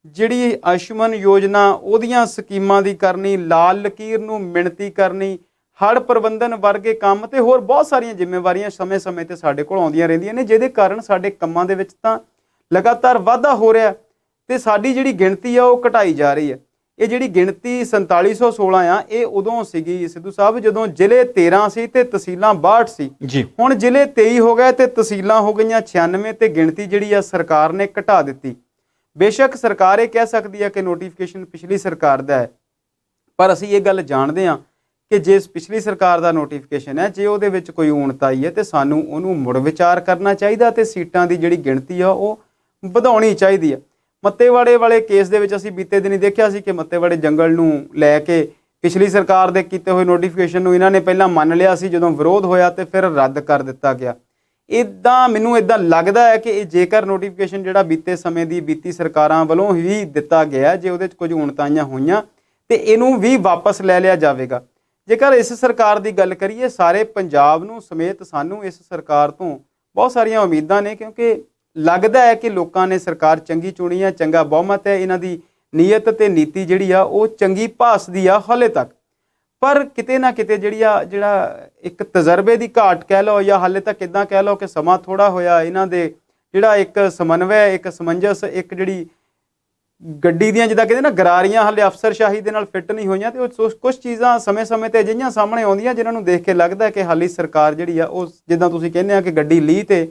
ਜਿਹੜੀ ਆਯੁਸ਼ਮਾਨ ਯੋਜਨਾ ਉਹਦੀਆਂ ਸਕੀਮਾਂ ਦੀ ਕਰਨੀ, ਲਾਲ ਲਕੀਰ ਨੂੰ ਮਿਣਤੀ ਕਰਨੀ, ਹੜ੍ਹ ਪ੍ਰਬੰਧਨ ਵਰਗੇ ਕੰਮ ਤੇ ਹੋਰ ਬਹੁਤ ਸਾਰੀਆਂ ਜ਼ਿੰਮੇਵਾਰੀਆਂ ਸਮੇਂ-ਸਮੇਂ ਤੇ ਸਾਡੇ ਕੋਲ ਆਉਂਦੀਆਂ ਰਹਿੰਦੀਆਂ ਨੇ, ਜਿਹਦੇ ਕਾਰਨ ਸਾਡੇ ਕੰਮਾਂ ਦੇ ਵਿੱਚ ਤਾਂ ਲਗਾਤਾਰ ਵਾਧਾ ਹੋ ਰਿਹਾ। ਤੇ ਸਾਡੀ ਜਿਹੜੀ ਗਿਣਤੀ ਆ ਉਹ ਘਟਾਈ ਜਾ ਰਹੀ ਹੈ। ਇਹ ਜਿਹੜੀ ਗਿਣਤੀ 4716 ਆ, ਇਹ ਉਦੋਂ ਸੀਗੀ ਸਿੱਧੂ ਸਾਹਿਬ ਜਦੋਂ ਜ਼ਿਲ੍ਹੇ 13 ਸੀ ਤੇ ਤਹਿਸੀਲਾਂ 62 ਸੀ
ਜੀ।
ਹੁਣ ਜ਼ਿਲ੍ਹੇ 23 ਹੋ ਗਏ ਤੇ ਤਹਿਸੀਲਾਂ ਹੋ ਗਈਆਂ 96 ਤੇ ਗਿਣਤੀ ਜਿਹੜੀ ਆ ਸਰਕਾਰ ਨੇ ਘਟਾ ਦਿੱਤੀ। ਬੇਸ਼ੱਕ ਸਰਕਾਰ ਇਹ ਕਹਿ ਸਕਦੀ ਹੈ ਕਿ ਨੋਟੀਫਿਕੇਸ਼ਨ ਪਿਛਲੀ ਸਰਕਾਰ ਦਾ ਹੈ, ਪਰ ਅਸੀਂ ਇਹ ਗੱਲ ਜਾਣਦੇ ਹਾਂ ਕਿ ਜੇ ਪਿਛਲੀ ਸਰਕਾਰ ਦਾ ਨੋਟੀਫਿਕੇਸ਼ਨ ਹੈ, ਜੇ ਉਹਦੇ ਵਿੱਚ ਕੋਈ ਊਣਤ ਆਈ ਹੈ ਤੇ ਸਾਨੂੰ ਉਹਨੂੰ ਮੁੜ ਵਿਚਾਰ ਕਰਨਾ ਚਾਹੀਦਾ ਤੇ ਸੀਟਾਂ ਦੀ ਜਿਹੜੀ ਗਿਣਤੀ ਆ ਉਹ ਵਧਾਉਣੀ ਚਾਹੀਦੀ ਆ। ਮੱਤੇਵਾੜੇ ਵਾਲੇ ਕੇਸ ਦੇ ਵਿੱਚ ਅਸੀਂ ਬੀਤੇ ਦਿਨੀ ਦੇਖਿਆ ਸੀ ਕਿ ਮੱਤੇਵਾੜੇ ਜੰਗਲ ਨੂੰ ਲੈ ਕੇ ਪਿਛਲੀ ਸਰਕਾਰ ਦੇ ਕੀਤੇ ਹੋਏ ਨੋਟੀਫਿਕੇਸ਼ਨ ਨੂੰ ਇਹਨਾਂ ਨੇ ਪਹਿਲਾਂ ਮੰਨ ਲਿਆ ਸੀ, ਜਦੋਂ ਵਿਰੋਧ ਹੋਇਆ ਤੇ ਫਿਰ ਰੱਦ ਕਰ ਦਿੱਤਾ ਗਿਆ। ਮੈਨੂੰ ਇਦਾਂ ਲੱਗਦਾ ਹੈ ਕਿ ਇਹ ਜੇਕਰ ਨੋਟੀਫਿਕੇਸ਼ਨ ਜਿਹੜਾ ਬੀਤੇ ਸਮੇਂ ਦੀ ਬੀਤੀ ਸਰਕਾਰਾਂ ਵੱਲੋਂ ਹੀ ਦਿੱਤਾ ਗਿਆ, ਜੇ ਉਹਦੇ 'ਚ ਕੁਝ ਊਣਤਾਈਆਂ ਹੋਈਆਂ ਤੇ ਇਹਨੂੰ ਵੀ ਵਾਪਸ ਲੈ ਲਿਆ ਜਾਵੇਗਾ। ਜੇਕਰ ਇਸ ਸਰਕਾਰ ਦੀ ਗੱਲ ਕਰੀਏ, ਸਾਰੇ ਪੰਜਾਬ ਨੂੰ ਸਮੇਤ ਸਾਨੂੰ ਇਸ ਸਰਕਾਰ ਤੋਂ ਬਹੁਤ ਸਾਰੀਆਂ ਉਮੀਦਾਂ ਨੇ, ਕਿਉਂਕਿ ਲੱਗਦਾ ਹੈ ਕਿ ਲੋਕਾਂ ਨੇ ਸਰਕਾਰ ਚੰਗੀ ਚੁਣੀ ਹੈ, ਚੰਗਾ ਬਹੁਮਤ ਹੈ, ਇਹਨਾਂ ਦੀ ਨੀਅਤ ਤੇ ਨੀਤੀ ਜਿਹੜੀ ਆ ਉਹ ਚੰਗੀ ਭਾਸਦੀ ਆ ਹਾਲੇ ਤੱਕ। ਪਰ ਕਿਤੇ ਨਾ ਕਿਤੇ ਜਿਹੜਾ ਇੱਕ ਤਜਰਬੇ ਦੀ ਘਾਟ ਕਹਿ ਲਓ ਜਾਂ ਹਾਲੇ ਤੱਕ ਇੱਦਾਂ ਕਹਿ ਲਓ ਕਿ ਸਮਾਂ ਥੋੜ੍ਹਾ ਹੋਇਆ, ਇਹਨਾਂ ਦੇ ਜਿਹੜਾ ਇੱਕ ਸਮਨਵੈ, ਇੱਕ ਸਮੰਜਸ, ਇੱਕ ਜਿਹੜੀ ਗੱਡੀ ਦੀਆਂ ਜਿੱਦਾਂ ਕਹਿੰਦੇ ਨਾ ਗਰਾਰੀਆਂ ਹਾਲੇ ਅਫਸਰਸ਼ਾਹੀ ਦੇ ਨਾਲ ਫਿੱਟ ਨਹੀਂ ਹੋਈਆਂ, ਤੇ ਉਹ ਕੁਝ ਚੀਜ਼ਾਂ ਸਮੇਂ-ਸਮੇਂ ਤੇ ਅਜਿਹੀਆਂ ਸਾਹਮਣੇ ਆਉਂਦੀਆਂ ਜਿਨ੍ਹਾਂ ਨੂੰ ਦੇਖ ਕੇ ਲੱਗਦਾ ਕਿ ਹਾਲੀ ਸਰਕਾਰ ਜਿਹੜੀ ਆ ਉਹ ਜਿੱਦਾਂ ਤੁਸੀਂ ਕਹਿੰਦੇ ਆ ਕਿ ਗੱਡੀ ਲੀਹ ਤੇ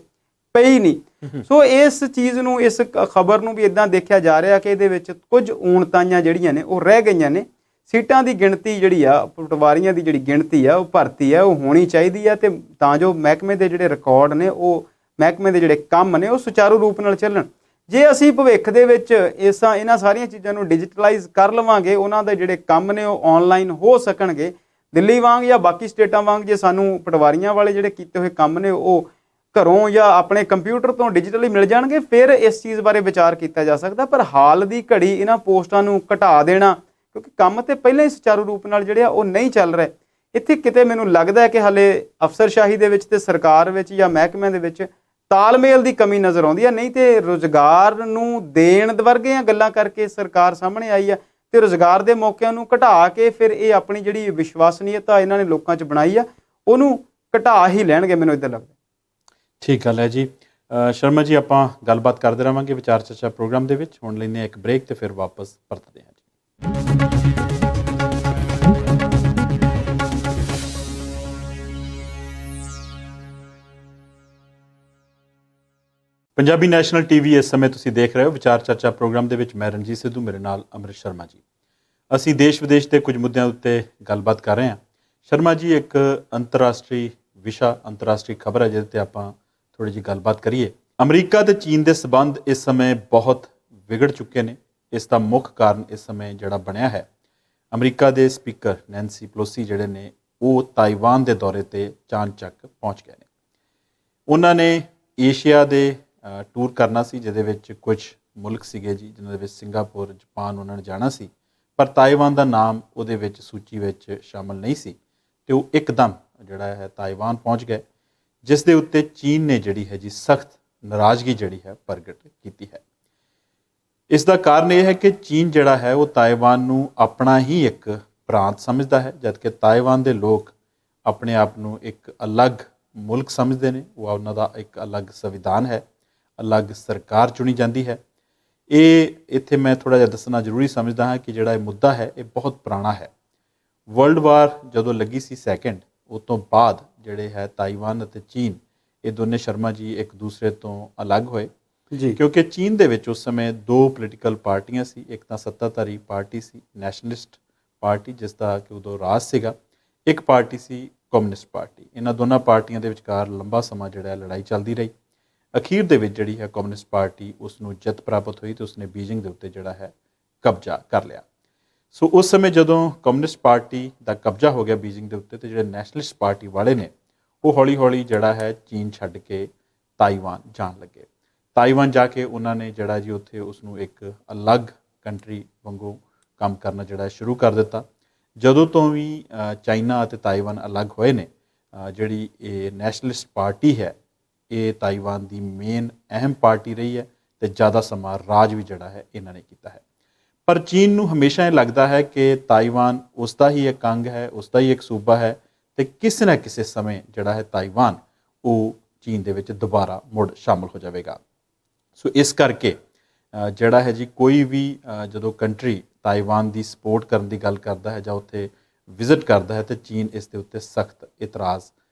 ਪਈ ਨਹੀਂ। ਸੋ ਇਸ ਚੀਜ਼ ਨੂੰ, ਇਸ ਖਬਰ ਨੂੰ ਵੀ ਇੱਦਾਂ ਦੇਖਿਆ ਜਾ ਰਿਹਾ ਕਿ ਇਹਦੇ ਵਿੱਚ ਕੁਝ ਊਣਤਾਈਆਂ ਜਿਹੜੀਆਂ ਨੇ ਉਹ ਰਹਿ ਗਈਆਂ ਨੇ। ਸੀਟਾਂ ਦੀ ਗਿਣਤੀ ਜਿਹੜੀ ਆ, ਪਟਵਾਰੀਆਂ ਦੀ ਜਿਹੜੀ ਗਿਣਤੀ ਆ, ਉਹ ਭਰਤੀ ਆ, ਉਹ ਹੋਣੀ ਚਾਹੀਦੀ ਆ, ਤੇ ਤਾਂ ਜੋ ਮਹਿਕਮੇ ਦੇ ਜਿਹੜੇ ਰਿਕਾਰਡ ਨੇ, ਉਹ ਮਹਿਕਮੇ ਦੇ ਜਿਹੜੇ ਕੰਮ ਨੇ ਉਹ ਸੁਚਾਰੂ ਰੂਪ ਨਾਲ ਚੱਲਣ। ਜੇ ਅਸੀਂ ਭਵਿੱਖ ਦੇ ਵਿੱਚ ਇਹਨਾਂ ਸਾਰੀਆਂ ਚੀਜ਼ਾਂ ਨੂੰ ਡਿਜੀਟਲਾਈਜ਼ ਕਰ ਲਵਾਂਗੇ, ਉਹਨਾਂ ਦੇ ਜਿਹੜੇ ਕੰਮ ਨੇ ਉਹ ਆਨਲਾਈਨ ਹੋ ਸਕਣਗੇ, ਦਿੱਲੀ ਵਾਂਗ ਜਾਂ ਬਾਕੀ ਸਟੇਟਾਂ ਵਾਂਗ ਜੇ ਸਾਨੂੰ ਪਟਵਾਰੀਆਂ ਵਾਲੇ ਜਿਹੜੇ ਕੀਤੇ ਹੋਏ ਕੰਮ ਨੇ ਉਹ ਘਰੋਂ ਜਾਂ ਆਪਣੇ ਕੰਪਿਊਟਰ ਤੋਂ ਡਿਜੀਟਲੀ ਮਿਲ ਜਾਣਗੇ, ਫਿਰ ਇਸ ਚੀਜ਼ ਬਾਰੇ ਵਿਚਾਰ ਕੀਤਾ ਜਾ ਸਕਦਾ। ਪਰ ਹਾਲ ਦੀ ਘੜੀ ਇਹਨਾਂ ਪੋਸਟਾਂ ਨੂੰ ਘਟਾ ਦੇਣਾ, ਕਿਉਂਕਿ ਕੰਮ ਤੇ ਪਹਿਲਾਂ ਹੀ ਸੁਚਾਰੂ ਰੂਪ ਨਾਲ ਜਿਹੜੇ ਆ ਉਹ ਨਹੀਂ ਚੱਲ ਰਹੇ। ਇੱਥੇ ਕਿਤੇ ਮੈਨੂੰ ਲੱਗਦਾ ਹੈ ਕਿ ਹਾਲੇ ਅਫਸਰਸ਼ਾਹੀ ਦੇ ਵਿੱਚ ਤੇ ਸਰਕਾਰ ਵਿੱਚ ਜਾਂ ਮਹਿਕਮਿਆਂ ਦੇ ਵਿੱਚ ਤਾਲਮੇਲ ਦੀ ਕਮੀ ਨਜ਼ਰ ਆਉਂਦੀ ਹੈ। ਨਹੀਂ ਤੇ ਰੁਜ਼ਗਾਰ ਨੂੰ ਦੇਣ ਵਰਗੀਆਂ ਗੱਲਾਂ ਕਰਕੇ ਸਰਕਾਰ ਸਾਹਮਣੇ ਆਈ ਆ, ਤੇ ਰੁਜ਼ਗਾਰ ਦੇ ਮੌਕਿਆਂ ਨੂੰ ਘਟਾ ਕੇ ਫਿਰ ਇਹ ਆਪਣੀ ਜਿਹੜੀ ਵਿਸ਼ਵਾਸਨੀਅਤਾ ਇਹਨਾਂ ਨੇ ਲੋਕਾਂ 'ਚ ਬਣਾਈ ਆ ਉਹਨੂੰ ਘਟਾ ਹੀ ਲੈਣਗੇ, ਮੈਨੂੰ ਇੱਦਾਂ ਲੱਗਦਾ।
ਠੀਕ ਗੱਲ ਹੈ ਜੀ। ਸ਼ਰਮਾ ਜੀ, ਆਪਾਂ ਗੱਲਬਾਤ ਕਰਦੇ ਰਹਾਂਗੇ ਵਿਚਾਰ ਚਰਚਾ ਪ੍ਰੋਗਰਾਮ ਦੇ ਵਿੱਚ। ਹੁਣ ਲੈਂਦੇ ਹਾਂ ਇੱਕ ਬ੍ਰੇਕ ਤੇ ਫਿਰ ਵਾਪਸ ਪਰਤਦੇ ਹਾਂ ਜੀ। ਪੰਜਾਬੀ ਨੈਸ਼ਨਲ ਟੀਵੀ ਇਸ ਸਮੇਂ ਤੁਸੀਂ ਦੇਖ ਰਹੇ ਹੋ ਵਿਚਾਰ ਚਰਚਾ ਪ੍ਰੋਗਰਾਮ ਦੇ ਵਿੱਚ। ਮੈਂ ਰਣਜੀਤ ਸਿੱਧੂ, ਮੇਰੇ ਨਾਲ ਅੰਮ੍ਰਿਤ ਸ਼ਰਮਾ ਜੀ। ਅਸੀਂ ਦੇਸ਼ ਵਿਦੇਸ਼ ਦੇ ਕੁਝ ਮੁੱਦਿਆਂ ਉੱਤੇ ਗੱਲਬਾਤ ਕਰ ਰਹੇ ਹਾਂ। ਸ਼ਰਮਾ ਜੀ, ਇੱਕ ਅੰਤਰਰਾਸ਼ਟਰੀ ਵਿਸ਼ਾ, ਅੰਤਰਰਾਸ਼ਟਰੀ ਖਬਰ ਹੈ ਜਿਹਦੇ ਤੇ ਆਪਾਂ ਥੋੜੀ ਜਿਹੀ ਗੱਲਬਾਤ ਕਰੀਏ। ਅਮਰੀਕਾ ਤੇ ਚੀਨ ਦੇ ਸਬੰਧ ਇਸ ਸਮੇਂ ਬਹੁਤ ਵਿਗੜ ਚੁੱਕੇ ਨੇ। ਇਸ ਦਾ ਮੁੱਖ ਕਾਰਨ ਇਸ ਸਮੇਂ ਜਿਹੜਾ ਬਣਿਆ ਹੈ, ਅਮਰੀਕਾ ਦੇ ਸਪੀਕਰ ਨੈਂਸੀ ਪਲੋਸੀ ਜਿਹੜੇ ਨੇ ਉਹ ਤਾਈਵਾਨ ਦੇ ਦੌਰੇ ਤੇ ਚਾਣਚੱਕ ਪਹੁੰਚ ਗਏ ਨੇ। ਉਹਨਾਂ ਨੇ ਏਸ਼ੀਆ ਦੇ ਟੂਰ ਕਰਨਾ ਸੀ, ਜਿਹਦੇ ਵਿੱਚ ਕੁਝ ਮੁਲਕ ਸੀਗੇ ਜੀ, ਜਿਨ੍ਹਾਂ ਦੇ ਵਿੱਚ ਸਿੰਗਾਪੁਰ, ਜਾਪਾਨ ਉਹਨਾਂ ਨੇ ਜਾਣਾ ਸੀ, ਪਰ ਤਾਈਵਾਨ ਦਾ ਨਾਮ ਉਹਦੇ ਵਿੱਚ ਸੂਚੀ ਵਿੱਚ ਸ਼ਾਮਲ ਨਹੀਂ ਸੀ, ਤੇ ਉਹ ਇੱਕਦਮ ਜਿਹੜਾ ਹੈ ਤਾਈਵਾਨ ਪਹੁੰਚ ਗਏ, ਜਿਸ ਦੇ ਉੱਤੇ ਚੀਨ ਨੇ ਜਿਹੜੀ ਹੈ ਜੀ ਸਖਤ ਨਾਰਾਜ਼ਗੀ ਜਿਹੜੀ ਹੈ ਪ੍ਰਗਟ ਕੀਤੀ ਹੈ। ਇਸ ਦਾ ਕਾਰਨ ਇਹ ਹੈ ਕਿ ਚੀਨ ਜਿਹੜਾ ਹੈ ਉਹ ਤਾਈਵਾਨ ਨੂੰ ਆਪਣਾ ਹੀ ਇੱਕ ਪ੍ਰਾਂਤ ਸਮਝਦਾ ਹੈ, ਜਦਕਿ ਤਾਈਵਾਨ ਦੇ ਲੋਕ ਆਪਣੇ ਆਪ ਨੂੰ ਇੱਕ ਅਲੱਗ ਮੁਲਕ ਸਮਝਦੇ ਨੇ। ਉਹ ਉਹਨਾਂ ਦਾ ਇੱਕ ਅਲੱਗ ਸੰਵਿਧਾਨ ਹੈ, ਅਲੱਗ ਸਰਕਾਰ ਚੁਣੀ ਜਾਂਦੀ ਹੈ। ਇੱਥੇ ਮੈਂ ਥੋੜ੍ਹਾ ਜਿਹਾ ਦੱਸਣਾ ਜ਼ਰੂਰੀ ਸਮਝਦਾ ਹਾਂ ਕਿ ਜਿਹੜਾ ਇਹ ਮੁੱਦਾ ਹੈ ਇਹ ਬਹੁਤ ਪੁਰਾਣਾ ਹੈ। ਵਰਲਡ ਵਾਰ ਜਦੋਂ ਲੱਗੀ ਸੀ ਸੈਕਿੰਡ, ਉਹ ਤੋਂ ਬਾਅਦ ਜਿਹੜੇ ਹੈ ਤਾਈਵਾਨ ਅਤੇ ਚੀਨ, ਇਹ ਦੋਨੇ ਸ਼ਰਮਾ ਜੀ ਇੱਕ ਦੂਸਰੇ ਤੋਂ ਅਲੱਗ ਹੋਏ ਜੀ, ਕਿਉਂਕਿ ਚੀਨ ਦੇ ਵਿੱਚ ਉਸ ਸਮੇਂ ਦੋ ਪੋਲੀਟੀਕਲ ਪਾਰਟੀਆਂ ਸੀ। ਇੱਕ ਤਾਂ ਸੱਤਾਧਾਰੀ ਪਾਰਟੀ ਸੀ ਨੈਸ਼ਨਲਿਸਟ ਪਾਰਟੀ, ਜਿਸ ਦਾ ਕਿ ਉਦੋਂ ਰਾਜ ਸੀਗਾ। ਇੱਕ ਪਾਰਟੀ ਸੀ ਕਮਿਊਨਿਸਟ ਪਾਰਟੀ। ਇਹਨਾਂ ਦੋਨਾਂ ਪਾਰਟੀਆਂ ਦੇ ਵਿਚਕਾਰ ਲੰਬਾ ਸਮਾਂ ਜਿਹੜਾ ਲੜਾਈ ਚੱਲਦੀ ਰਹੀ। ਅਖੀਰ ਦੇ ਵਿੱਚ ਜਿਹੜੀ ਹੈ ਕਮਿਊਨਿਸਟ ਪਾਰਟੀ ਉਸ ਨੂੰ ਜਿੱਤ ਪ੍ਰਾਪਤ ਹੋਈ ਤੇ ਉਸਨੇ ਬੀਜਿੰਗ ਦੇ ਉੱਤੇ ਜਿਹੜਾ ਹੈ ਕਬਜ਼ਾ ਕਰ ਲਿਆ। ਸੋ ਉਸ ਸਮੇਂ ਜਦੋਂ ਕਮਿਊਨਿਸਟ ਪਾਰਟੀ ਦਾ ਕਬਜ਼ਾ ਹੋ ਗਿਆ ਬੀਜਿੰਗ ਦੇ ਉੱਤੇ, ਤੇ ਜਿਹੜੇ ਨੈਸ਼ਨਲਿਸਟ ਪਾਰਟੀ ਵਾਲੇ ਨੇ ਉਹ ਹੌਲੀ ਹੌਲੀ ਜਿਹੜਾ ਹੈ ਚੀਨ ਛੱਡ ਕੇ ਤਾਈਵਾਨ ਜਾਣ ਲੱਗੇ। ਤਾਈਵਾਨ ਜਾ ਕੇ ਉਹਨਾਂ ਨੇ ਜਿਹੜਾ ਜੀ ਉੱਥੇ ਉਸ ਨੂੰ ਇੱਕ ਅਲੱਗ ਕੰਟਰੀ ਵਾਂਗੂ ਕੰਮ ਕਰਨਾ ਜਿਹੜਾ ਸ਼ੁਰੂ ਕਰ ਦਿੱਤਾ। ਜਦੋਂ ਤੋਂ ਵੀ ਚਾਈਨਾ ਅਤੇ ਤਾਈਵਾਨ ਅਲੱਗ ਹੋਏ ਨੇ, ਜਿਹੜੀ ਇਹ ਨੈਸ਼ਨਲਿਸਟ ਪਾਰਟੀ ਹੈ ਇਹ ਤਾਈਵਾਨ ਦੀ ਮੇਨ ਅਹਿਮ ਪਾਰਟੀ ਰਹੀ ਹੈ, ਤੇ ਜ਼ਿਆਦਾ ਸਮਾਂ ਰਾਜ ਵੀ ਜਿਹੜਾ ਹੈ ਇਹਨਾਂ ਨੇ ਕੀਤਾ ਹੈ। ਪਰ ਚੀਨ ਨੂੰ ਹਮੇਸ਼ਾ ਇਹ ਲੱਗਦਾ ਹੈ ਕਿ ਤਾਈਵਾਨ ਉਸ ਦਾ ਹੀ ਇੱਕ ਅੰਗ ਹੈ, ਉਸ ਦਾ ਹੀ ਇੱਕ ਸੂਬਾ ਹੈ, ਤੇ ਕਿਸੇ ਨਾ ਕਿਸੇ ਸਮੇਂ ਜਿਹੜਾ ਹੈ ਤਾਈਵਾਨ ਉਹ ਚੀਨ ਦੇ ਵਿੱਚ ਦੁਬਾਰਾ ਮੁੜ ਸ਼ਾਮਲ ਹੋ ਜਾਵੇਗਾ। ਸੋ ਇਸ ਕਰਕੇ ਜਿਹੜਾ ਹੈ ਜੀ ਕੋਈ ਵੀ ਜਦੋਂ ਕੰਟਰੀ ਤਾਈਵਾਨ ਦੀ ਸਪੋਰਟ ਕਰਨ ਦੀ ਗੱਲ ਕਰਦਾ ਹੈ ਜਾਂ ਉੱਥੇ ਵਿਜ਼ਿਟ ਕਰਦਾ ਹੈ ਤਾਂ ਚੀਨ ਇਸ ਦੇ ਉੱਤੇ ਸਖਤ ਇਤਰਾਜ਼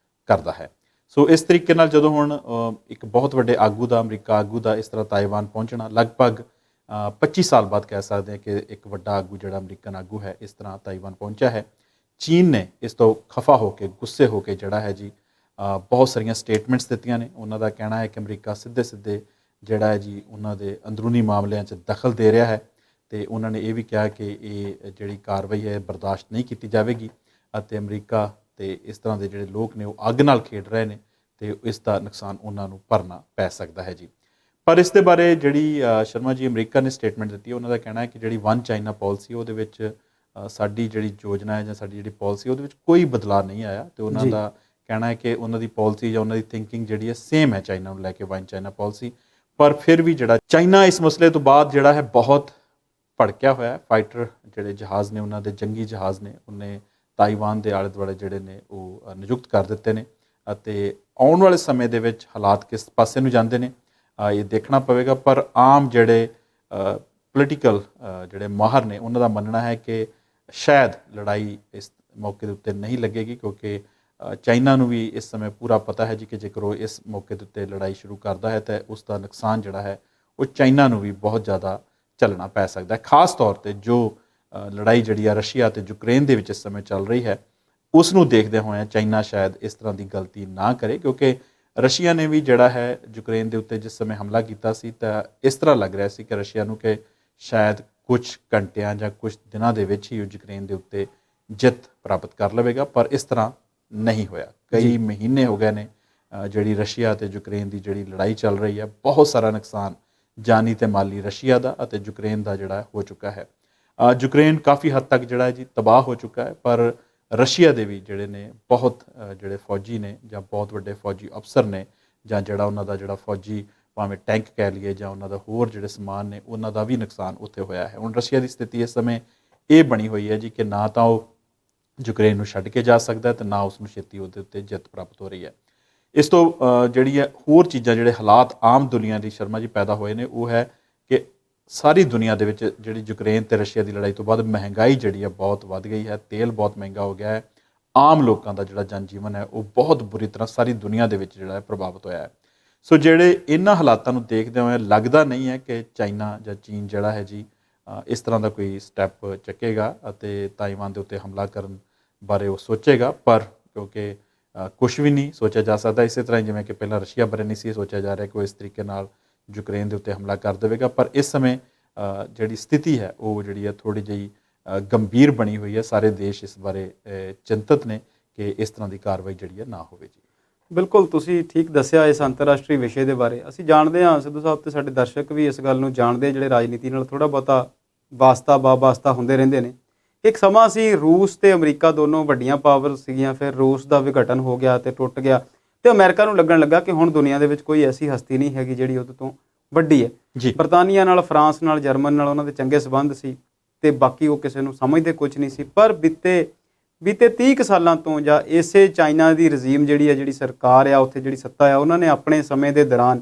ਕਰਦਾ ਹੈ। ਸੋ ਇਸ ਤਰੀਕੇ ਨਾਲ ਜਦੋਂ ਹੁਣ ਇੱਕ ਬਹੁਤ ਵੱਡੇ ਆਗੂ ਦਾ, ਅਮਰੀਕਾ ਆਗੂ ਦਾ ਇਸ ਤਰ੍ਹਾਂ ਤਾਈਵਾਨ ਪਹੁੰਚਣਾ, ਲਗਭਗ 25 ਸਾਲ ਬਾਅਦ ਕਹਿ ਸਕਦੇ ਹਾਂ ਕਿ ਇੱਕ ਵੱਡਾ ਆਗੂ ਜਿਹੜਾ ਅਮਰੀਕਨ ਆਗੂ ਹੈ ਇਸ ਤਰ੍ਹਾਂ ਤਾਈਵਾਨ ਪਹੁੰਚਿਆ ਹੈ। ਚੀਨ ਨੇ ਇਸ ਤੋਂ ਖਫਾ ਹੋ ਕੇ, ਗੁੱਸੇ ਹੋ ਕੇ ਜਿਹੜਾ ਹੈ ਜੀ ਬਹੁਤ ਸਾਰੀਆਂ ਸਟੇਟਮੈਂਟਸ ਦਿੱਤੀਆਂ ਨੇ। ਉਹਨਾਂ ਦਾ ਕਹਿਣਾ ਹੈ ਕਿ ਅਮਰੀਕਾ ਸਿੱਧੇ ਸਿੱਧੇ ਜਿਹੜਾ ਹੈ ਜੀ ਉਹਨਾਂ ਦੇ ਅੰਦਰੂਨੀ ਮਾਮਲਿਆਂ 'ਚ ਦਖਲ ਦੇ ਰਿਹਾ ਹੈ ਅਤੇ ਉਹਨਾਂ ਨੇ ਇਹ ਵੀ ਕਿਹਾ ਕਿ ਇਹ ਜਿਹੜੀ ਕਾਰਵਾਈ ਹੈ ਬਰਦਾਸ਼ਤ ਨਹੀਂ ਕੀਤੀ ਜਾਵੇਗੀ ਅਤੇ ਅਮਰੀਕਾ ਅਤੇ ਇਸ ਤਰ੍ਹਾਂ ਦੇ ਜਿਹੜੇ ਲੋਕ ਨੇ ਉਹ ਅੱਗ ਨਾਲ ਖੇਡ ਰਹੇ ਨੇ ਅਤੇ ਇਸ ਦਾ ਨੁਕਸਾਨ ਉਹਨਾਂ ਨੂੰ ਭਰਨਾ ਪੈ ਸਕਦਾ ਹੈ ਜੀ। ਪਰ ਇਸ ਦੇ ਬਾਰੇ ਜਿਹੜੀ ਸ਼ਰਮਾ ਜੀ ਅਮਰੀਕਾ ਨੇ ਸਟੇਟਮੈਂਟ ਦਿੱਤੀ, ਉਹਨਾਂ ਦਾ ਕਹਿਣਾ ਹੈ ਕਿ ਜਿਹੜੀ ਵਨ ਚਾਈਨਾ ਪਾਲਿਸੀ ਉਹਦੇ ਵਿੱਚ ਸਾਡੀ ਜਿਹੜੀ ਯੋਜਨਾ ਹੈ ਜਾਂ ਸਾਡੀ ਜਿਹੜੀ ਪਾਲਿਸੀ ਉਹਦੇ ਵਿੱਚ ਕੋਈ ਬਦਲਾਅ ਨਹੀਂ ਆਇਆ ਅਤੇ ਉਹਨਾਂ ਦਾ ਕਹਿਣਾ ਹੈ ਕਿ ਉਹਨਾਂ ਦੀ ਪਾਲਿਸੀ ਜਾਂ ਉਹਨਾਂ ਦੀ ਥਿੰਕਿੰਗ ਜਿਹੜੀ ਹੈ ਸੇਮ ਹੈ ਚਾਈਨਾ ਨੂੰ ਲੈ ਕੇ, ਵਨ ਚਾਈਨਾ ਪਾਲਿਸੀ। ਪਰ ਫਿਰ ਵੀ ਜਿਹੜਾ ਚਾਈਨਾ ਇਸ ਮਸਲੇ ਤੋਂ ਬਾਅਦ ਜਿਹੜਾ ਹੈ ਬਹੁਤ ਭੜਕਿਆ ਹੋਇਆ। ਫਾਈਟਰ ਜਿਹੜੇ ਜਹਾਜ਼ ਨੇ, ਉਹਨਾਂ ਦੇ ਜੰਗੀ ਜਹਾਜ਼ ਨੇ, ਉਹਨੇ ਤਾਈਵਾਨ ਦੇ ਆਲੇ ਦੁਆਲੇ ਜਿਹੜੇ ਨੇ ਉਹ ਨਿਯੁਕਤ ਕਰ ਦਿੱਤੇ ਨੇ ਅਤੇ ਆਉਣ ਵਾਲੇ ਸਮੇਂ ਦੇ ਵਿੱਚ ਹਾਲਾਤ ਕਿਸ ਪਾਸੇ ਨੂੰ ਜਾਂਦੇ ਨੇ ਇਹ ਦੇਖਣਾ ਪਵੇਗਾ। ਪਰ ਆਮ ਜਿਹੜੇ ਪੋਲੀਟੀਕਲ ਜਿਹੜੇ ਮਾਹਰ ਨੇ ਉਹਨਾਂ ਦਾ ਮੰਨਣਾ ਹੈ ਕਿ ਸ਼ਾਇਦ ਲੜਾਈ ਇਸ ਮੌਕੇ ਦੇ ਉੱਤੇ ਨਹੀਂ ਲੱਗੇਗੀ ਕਿਉਂਕਿ ਚਾਈਨਾ ਨੂੰ ਵੀ ਇਸ ਸਮੇਂ ਪੂਰਾ ਪਤਾ ਹੈ ਜੀ ਕਿ ਜੇਕਰ ਉਹ ਇਸ ਮੌਕੇ ਦੇ ਉੱਤੇ ਲੜਾਈ ਸ਼ੁਰੂ ਕਰਦਾ ਹੈ ਤਾਂ ਉਸ ਦਾ ਨੁਕਸਾਨ ਜਿਹੜਾ ਹੈ ਉਹ ਚਾਈਨਾ ਨੂੰ ਵੀ ਬਹੁਤ ਜ਼ਿਆਦਾ ਝੱਲਣਾ ਪੈ ਸਕਦਾ ਹੈ। ਖਾਸ ਤੌਰ 'ਤੇ ਜੋ ਲੜਾਈ ਜਿਹੜੀ ਆ ਰਸ਼ੀਆ ਅਤੇ ਯੂਕਰੇਨ ਦੇ ਵਿੱਚ ਇਸ ਸਮੇਂ ਚੱਲ ਰਹੀ ਹੈ ਉਸ ਨੂੰ ਦੇਖਦੇ ਹੋਏ ਚਾਈਨਾ ਸ਼ਾਇਦ ਇਸ ਤਰ੍ਹਾਂ ਦੀ ਗਲਤੀ ਨਾ ਕਰੇ ਕਿਉਂਕਿ ਰਸ਼ੀਆ ਨੇ ਵੀ ਜਿਹੜਾ ਹੈ ਯੂਕਰੇਨ ਦੇ ਉੱਤੇ ਜਿਸ ਸਮੇਂ ਹਮਲਾ ਕੀਤਾ ਸੀ ਤਾਂ ਇਸ ਤਰ੍ਹਾਂ ਲੱਗ ਰਿਹਾ ਸੀ ਕਿ ਰਸ਼ੀਆ ਨੂੰ ਕਿ ਸ਼ਾਇਦ ਕੁਝ ਘੰਟਿਆਂ ਜਾਂ ਕੁਝ ਦਿਨਾਂ ਦੇ ਵਿੱਚ ਹੀ ਉਹ ਯੂਕਰੇਨ ਦੇ ਉੱਤੇ ਜਿੱਤ ਪ੍ਰਾਪਤ ਕਰ ਲਵੇਗਾ, ਪਰ ਇਸ ਤਰ੍ਹਾਂ ਨਹੀਂ ਹੋਇਆ। ਕਈ ਮਹੀਨੇ ਹੋ ਗਏ ਨੇ ਜਿਹੜੀ ਰਸ਼ੀਆ ਅਤੇ ਯੂਕਰੇਨ ਦੀ ਜਿਹੜੀ ਲੜਾਈ ਚੱਲ ਰਹੀ ਹੈ, ਬਹੁਤ ਸਾਰਾ ਨੁਕਸਾਨ ਜਾਨੀ ਅਤੇ ਮਾਲੀ ਰਸ਼ੀਆ ਦਾ ਅਤੇ ਯੂਕਰੇਨ ਦਾ ਜਿਹੜਾ ਹੋ ਚੁੱਕਾ ਹੈ। ਯੂਕਰੇਨ ਕਾਫੀ ਹੱਦ ਤੱਕ ਜਿਹੜਾ ਜੀ ਤਬਾਹ ਹੋ ਚੁੱਕਾ ਹੈ, ਪਰ ਰਸ਼ੀਆ ਦੇ ਵੀ ਜਿਹੜੇ ਨੇ ਬਹੁਤ ਜਿਹੜੇ ਫੌਜੀ ਨੇ ਜਾਂ ਬਹੁਤ ਵੱਡੇ ਫੌਜੀ ਅਫਸਰ ਨੇ ਜਾਂ ਜਿਹੜਾ ਉਹਨਾਂ ਦਾ ਜਿਹੜਾ ਫੌਜੀ ਭਾਵੇਂ ਟੈਂਕ ਕਹਿ ਲਈਏ ਜਾਂ ਉਹਨਾਂ ਦਾ ਹੋਰ ਜਿਹੜੇ ਸਮਾਨ ਨੇ ਉਹਨਾਂ ਦਾ ਵੀ ਨੁਕਸਾਨ ਉੱਥੇ ਹੋਇਆ ਹੈ। ਹੁਣ ਰਸ਼ੀਆ ਦੀ ਸਥਿਤੀ ਇਸ ਸਮੇਂ ਇਹ ਬਣੀ ਹੋਈ ਹੈ ਜੀ ਕਿ ਨਾ ਤਾਂ ਉਹ ਯੂਕਰੇਨ ਨੂੰ ਛੱਡ ਕੇ ਜਾ ਸਕਦਾ ਅਤੇ ਨਾ ਉਸ ਨੂੰ ਛੇਤੀ ਉਹਦੇ ਉੱਤੇ ਜਿੱਤ ਪ੍ਰਾਪਤ ਹੋ ਰਹੀ ਹੈ। ਇਸ ਤੋਂ ਜਿਹੜੀ ਹੈ ਹੋਰ ਚੀਜ਼ਾਂ, ਜਿਹੜੇ ਹਾਲਾਤ ਆਮ ਦੁਨੀਆ ਦੀ ਸ਼ਰਮਾ ਜੀ ਪੈਦਾ ਹੋਏ ਨੇ ਉਹ ਹੈ ਕਿ ਸਾਰੀ ਦੁਨੀਆ ਦੇ ਵਿੱਚ ਜਿਹੜੀ ਯੂਕਰੇਨ ਅਤੇ ਰਸ਼ੀਆ ਦੀ ਲੜਾਈ ਤੋਂ ਬਾਅਦ ਮਹਿੰਗਾਈ ਜਿਹੜੀ ਹੈ ਬਹੁਤ ਵੱਧ ਗਈ ਹੈ, ਤੇਲ ਬਹੁਤ ਮਹਿੰਗਾ ਹੋ ਗਿਆ ਹੈ, ਆਮ ਲੋਕਾਂ ਦਾ ਜਿਹੜਾ ਜਨਜੀਵਨ ਹੈ ਉਹ ਬਹੁਤ ਬੁਰੀ ਤਰ੍ਹਾਂ ਸਾਰੀ ਦੁਨੀਆ ਦੇ ਵਿੱਚ ਜਿਹੜਾ ਹੈ ਪ੍ਰਭਾਵਿਤ ਹੋਇਆ ਹੈ। ਸੋ ਜਿਹੜੇ ਇਹਨਾਂ ਹਾਲਾਤਾਂ ਨੂੰ ਦੇਖਦੇ ਹੋਏ ਲੱਗਦਾ ਨਹੀਂ ਹੈ ਕਿ ਚਾਈਨਾ ਜਾਂ ਚੀਨ ਜਿਹੜਾ ਹੈ ਜੀ ਇਸ ਤਰ੍ਹਾਂ ਦਾ ਕੋਈ ਸਟੈਪ ਚੱਕੇਗਾ ਅਤੇ ਤਾਈਵਾਨ ਦੇ ਉੱਤੇ ਹਮਲਾ ਕਰਨ ਬਾਰੇ ਉਹ ਸੋਚੇਗਾ, ਪਰ ਕਿਉਂਕਿ ਕੁਛ ਵੀ ਨਹੀਂ ਸੋਚਿਆ ਜਾ ਸਕਦਾ। ਇਸੇ ਤਰ੍ਹਾਂ ਜਿਵੇਂ ਕਿ ਪਹਿਲਾਂ ਰਸ਼ੀਆ ਬਾਰੇ ਨਹੀਂ ਸੀ ਸੋਚਿਆ ਜਾ ਰਿਹਾ ਕਿ ਉਹ ਇਸ ਤਰੀਕੇ ਨਾਲ ਯੂਕਰੇਨ ਦੇ ਉੱਤੇ ਹਮਲਾ ਕਰ ਦੇਵੇਗਾ, ਪਰ ਇਸ ਸਮੇਂ ਜਿਹੜੀ ਸਥਿਤੀ ਹੈ ਉਹ ਜਿਹੜੀ ਹੈ ਥੋੜ੍ਹੀ ਜਿਹੀ ਗੰਭੀਰ ਬਣੀ ਹੋਈ ਹੈ। ਸਾਰੇ ਦੇਸ਼ ਇਸ ਬਾਰੇ ਚਿੰਤਤ ਨੇ ਕਿ ਇਸ ਤਰ੍ਹਾਂ ਦੀ ਕਾਰਵਾਈ ਜਿਹੜੀ ਹੈ ਨਾ ਹੋਵੇ ਜੀ।
ਬਿਲਕੁਲ, ਤੁਸੀਂ ਠੀਕ ਦੱਸਿਆ ਇਸ ਅੰਤਰਰਾਸ਼ਟਰੀ ਵਿਸ਼ੇ ਦੇ ਬਾਰੇ। ਅਸੀਂ ਜਾਣਦੇ ਹਾਂ ਸਿੱਧੂ ਸਾਹਿਬ, ਅਤੇ ਸਾਡੇ ਦਰਸ਼ਕ ਵੀ ਇਸ ਗੱਲ ਨੂੰ ਜਾਣਦੇ, ਜਿਹੜੇ ਰਾਜਨੀਤੀ ਨਾਲ ਥੋੜ੍ਹਾ ਬਹੁਤਾ ਵਾਸਤਾ ਹੁੰਦੇ ਰਹਿੰਦੇ ਨੇ। ਇੱਕ ਸਮਾਂ ਸੀ ਰੂਸ ਅਤੇ ਅਮਰੀਕਾ ਦੋਨੋਂ ਵੱਡੀਆਂ ਪਾਵਰ ਸੀਗੀਆਂ, ਫਿਰ ਰੂਸ ਦਾ ਵਿਘਟਨ ਹੋ ਗਿਆ ਅਤੇ ਟੁੱਟ ਗਿਆ ਅਤੇ ਅਮਰੀਕਾ ਨੂੰ ਲੱਗਣ ਲੱਗਾ ਕਿ ਹੁਣ ਦੁਨੀਆ ਦੇ ਵਿੱਚ ਕੋਈ ਐਸੀ ਹਸਤੀ ਨਹੀਂ ਹੈਗੀ ਜਿਹੜੀ ਉਹਦੇ ਤੋਂ ਵੱਡੀ ਹੈ। ਬਰਤਾਨੀਆ ਨਾਲ, ਫਰਾਂਸ ਨਾਲ, ਜਰਮਨ ਨਾਲ ਉਹਨਾਂ ਦੇ ਚੰਗੇ ਸੰਬੰਧ ਸੀ ਅਤੇ ਬਾਕੀ ਉਹ ਕਿਸੇ ਨੂੰ ਸਮਝਦੇ ਕੁਝ ਨਹੀਂ ਸੀ। ਪਰ ਬੀਤੇ 30 ਕੁ ਸਾਲਾਂ ਤੋਂ ਜਾਂ ਇਸੇ ਚਾਈਨਾ ਦੀ ਰਜੀਮ ਜਿਹੜੀ ਸਰਕਾਰ ਆ, ਉੱਥੇ ਜਿਹੜੀ ਸੱਤਾ ਆ, ਉਹਨਾਂ ਨੇ ਆਪਣੇ ਸਮੇਂ ਦੇ ਦੌਰਾਨ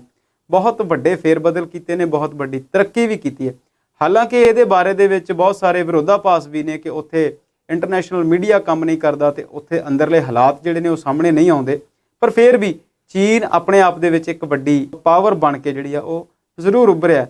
ਬਹੁਤ ਵੱਡੇ ਫੇਰਬਦਲ ਕੀਤੇ ਨੇ, ਬਹੁਤ ਵੱਡੀ ਤਰੱਕੀ ਵੀ ਕੀਤੀ ਹੈ। ਹਾਲਾਂਕਿ ਇਹਦੇ ਬਾਰੇ ਦੇ ਵਿੱਚ ਬਹੁਤ ਸਾਰੇ ਵਿਰੋਧਾਭਾਸ ਵੀ ਨੇ ਕਿ ਉੱਥੇ ਇੰਟਰਨੈਸ਼ਨਲ ਮੀਡੀਆ ਕੰਮ ਨਹੀਂ ਕਰਦਾ ਅਤੇ ਉੱਥੇ ਅੰਦਰਲੇ ਹਾਲਾਤ ਜਿਹੜੇ ਨੇ ਉਹ ਸਾਹਮਣੇ ਨਹੀਂ ਆਉਂਦੇ, ਪਰ ਫਿਰ ਵੀ ਚੀਨ ਆਪਣੇ ਆਪ ਦੇ ਵਿੱਚ ਇੱਕ ਵੱਡੀ ਪਾਵਰ ਬਣ ਕੇ ਜਿਹੜੀ ਆ ਉਹ ਜ਼ਰੂਰ ਉੱਭਰਿਆ।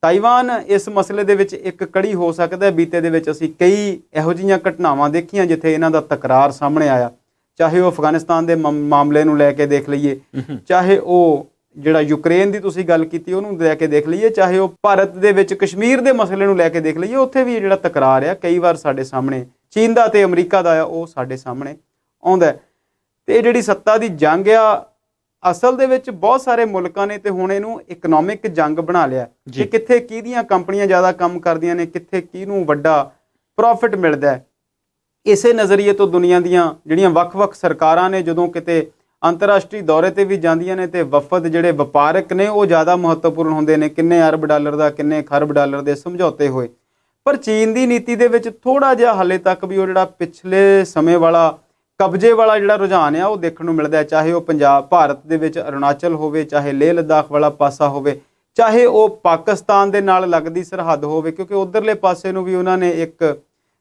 ਤਾਈਵਾਨ ਇਸ ਮਸਲੇ ਦੇ ਵਿੱਚ ਇੱਕ ਕੜੀ ਹੋ ਸਕਦਾ। ਬੀਤੇ ਦੇ ਵਿੱਚ ਅਸੀਂ ਕਈ ਇਹੋ ਜਿਹੀਆਂ ਘਟਨਾਵਾਂ ਦੇਖੀਆਂ ਜਿੱਥੇ ਇਹਨਾਂ ਦਾ ਤਕਰਾਰ ਸਾਹਮਣੇ ਆਇਆ, ਚਾਹੇ ਉਹ ਅਫਗਾਨਿਸਤਾਨ ਦੇ ਮਾਮਲੇ ਨੂੰ ਲੈ ਕੇ ਦੇਖ ਲਈਏ, ਚਾਹੇ ਉਹ ਜਿਹੜਾ ਯੂਕਰੇਨ ਦੀ ਤੁਸੀਂ ਗੱਲ ਕੀਤੀ ਉਹਨੂੰ ਲੈ ਕੇ ਦੇਖ ਲਈਏ, ਚਾਹੇ ਉਹ ਭਾਰਤ ਦੇ ਵਿੱਚ ਕਸ਼ਮੀਰ ਦੇ ਮਸਲੇ ਨੂੰ ਲੈ ਕੇ ਦੇਖ ਲਈਏ, ਉੱਥੇ ਵੀ ਜਿਹੜਾ ਤਕਰਾਰ ਆ ਕਈ ਵਾਰ ਸਾਡੇ ਸਾਹਮਣੇ ਚੀਨ ਦਾ ਅਤੇ ਅਮਰੀਕਾ ਦਾ ਆ ਉਹ ਸਾਡੇ ਸਾਹਮਣੇ ਆਉਂਦਾ। ਅਤੇ ਇਹ ਜਿਹੜੀ ਸੱਤਾ ਦੀ ਜੰਗ ਆ, ਅਸਲ ਦੇ ਵਿੱਚ ਬਹੁਤ ਸਾਰੇ ਮੁਲਕਾਂ ਨੇ ਤੇ ਹੁਣ ਇਹਨੂੰ ਇਕਨੋਮਿਕ ਜੰਗ ਬਣਾ ਲਿਆ ਕਿ ਕਿੱਥੇ ਕਿਹਦੀਆਂ ਕੰਪਨੀਆਂ ਜ਼ਿਆਦਾ ਕੰਮ ਕਰਦੀਆਂ ਨੇ, ਕਿੱਥੇ ਕਿਹਨੂੰ ਵੱਡਾ ਪ੍ਰੋਫਿਟ ਮਿਲਦਾ ਹੈ। ਇਸੇ ਨਜ਼ਰੀਏ ਤੋਂ ਦੁਨੀਆ ਦੀਆਂ ਜਿਹੜੀਆਂ ਵੱਖ-ਵੱਖ ਸਰਕਾਰਾਂ ਨੇ ਜਦੋਂ ਕਿਤੇ ਅੰਤਰਰਾਸ਼ਟਰੀ ਦੌਰੇ 'ਤੇ ਵੀ ਜਾਂਦੀਆਂ ਨੇ ਤੇ ਵਫਦ ਜਿਹੜੇ ਵਪਾਰਕ ਨੇ ਉਹ ਜ਼ਿਆਦਾ ਮਹੱਤਵਪੂਰਨ ਹੁੰਦੇ ਨੇ, ਕਿੰਨੇ ਅਰਬ ਡਾਲਰ ਦਾ, ਕਿੰਨੇ ਖਰਬ ਡਾਲਰ ਦੇ ਸਮਝੌਤੇ ਹੋਏ। ਪਰ ਚੀਨ ਦੀ ਨੀਤੀ ਦੇ ਵਿੱਚ ਥੋੜ੍ਹਾ ਜਿਹਾ ਹਾਲੇ ਤੱਕ ਵੀ ਉਹ ਜਿਹੜਾ ਪਿਛਲੇ ਸਮੇਂ ਵਾਲਾ ਕਬਜ਼ੇ ਵਾਲਾ ਜਿਹੜਾ ਰੁਝਾਨ ਆ ਉਹ ਦੇਖਣ ਨੂੰ ਮਿਲਦਾ ਹੈ, ਚਾਹੇ ਉਹ ਭਾਰਤ ਦੇ ਵਿੱਚ ਅਰੁਣਾਚਲ ਹੋਵੇ, ਚਾਹੇ ਲੇਹ ਲੱਦਾਖ ਵਾਲਾ ਪਾਸਾ ਹੋਵੇ, ਚਾਹੇ ਉਹ ਪਾਕਿਸਤਾਨ ਦੇ ਨਾਲ ਲੱਗਦੀ ਸਰਹੱਦ ਹੋਵੇ, ਕਿਉਂਕਿ ਉਧਰਲੇ ਪਾਸੇ ਨੂੰ ਵੀ ਉਹਨਾਂ ਨੇ ਇੱਕ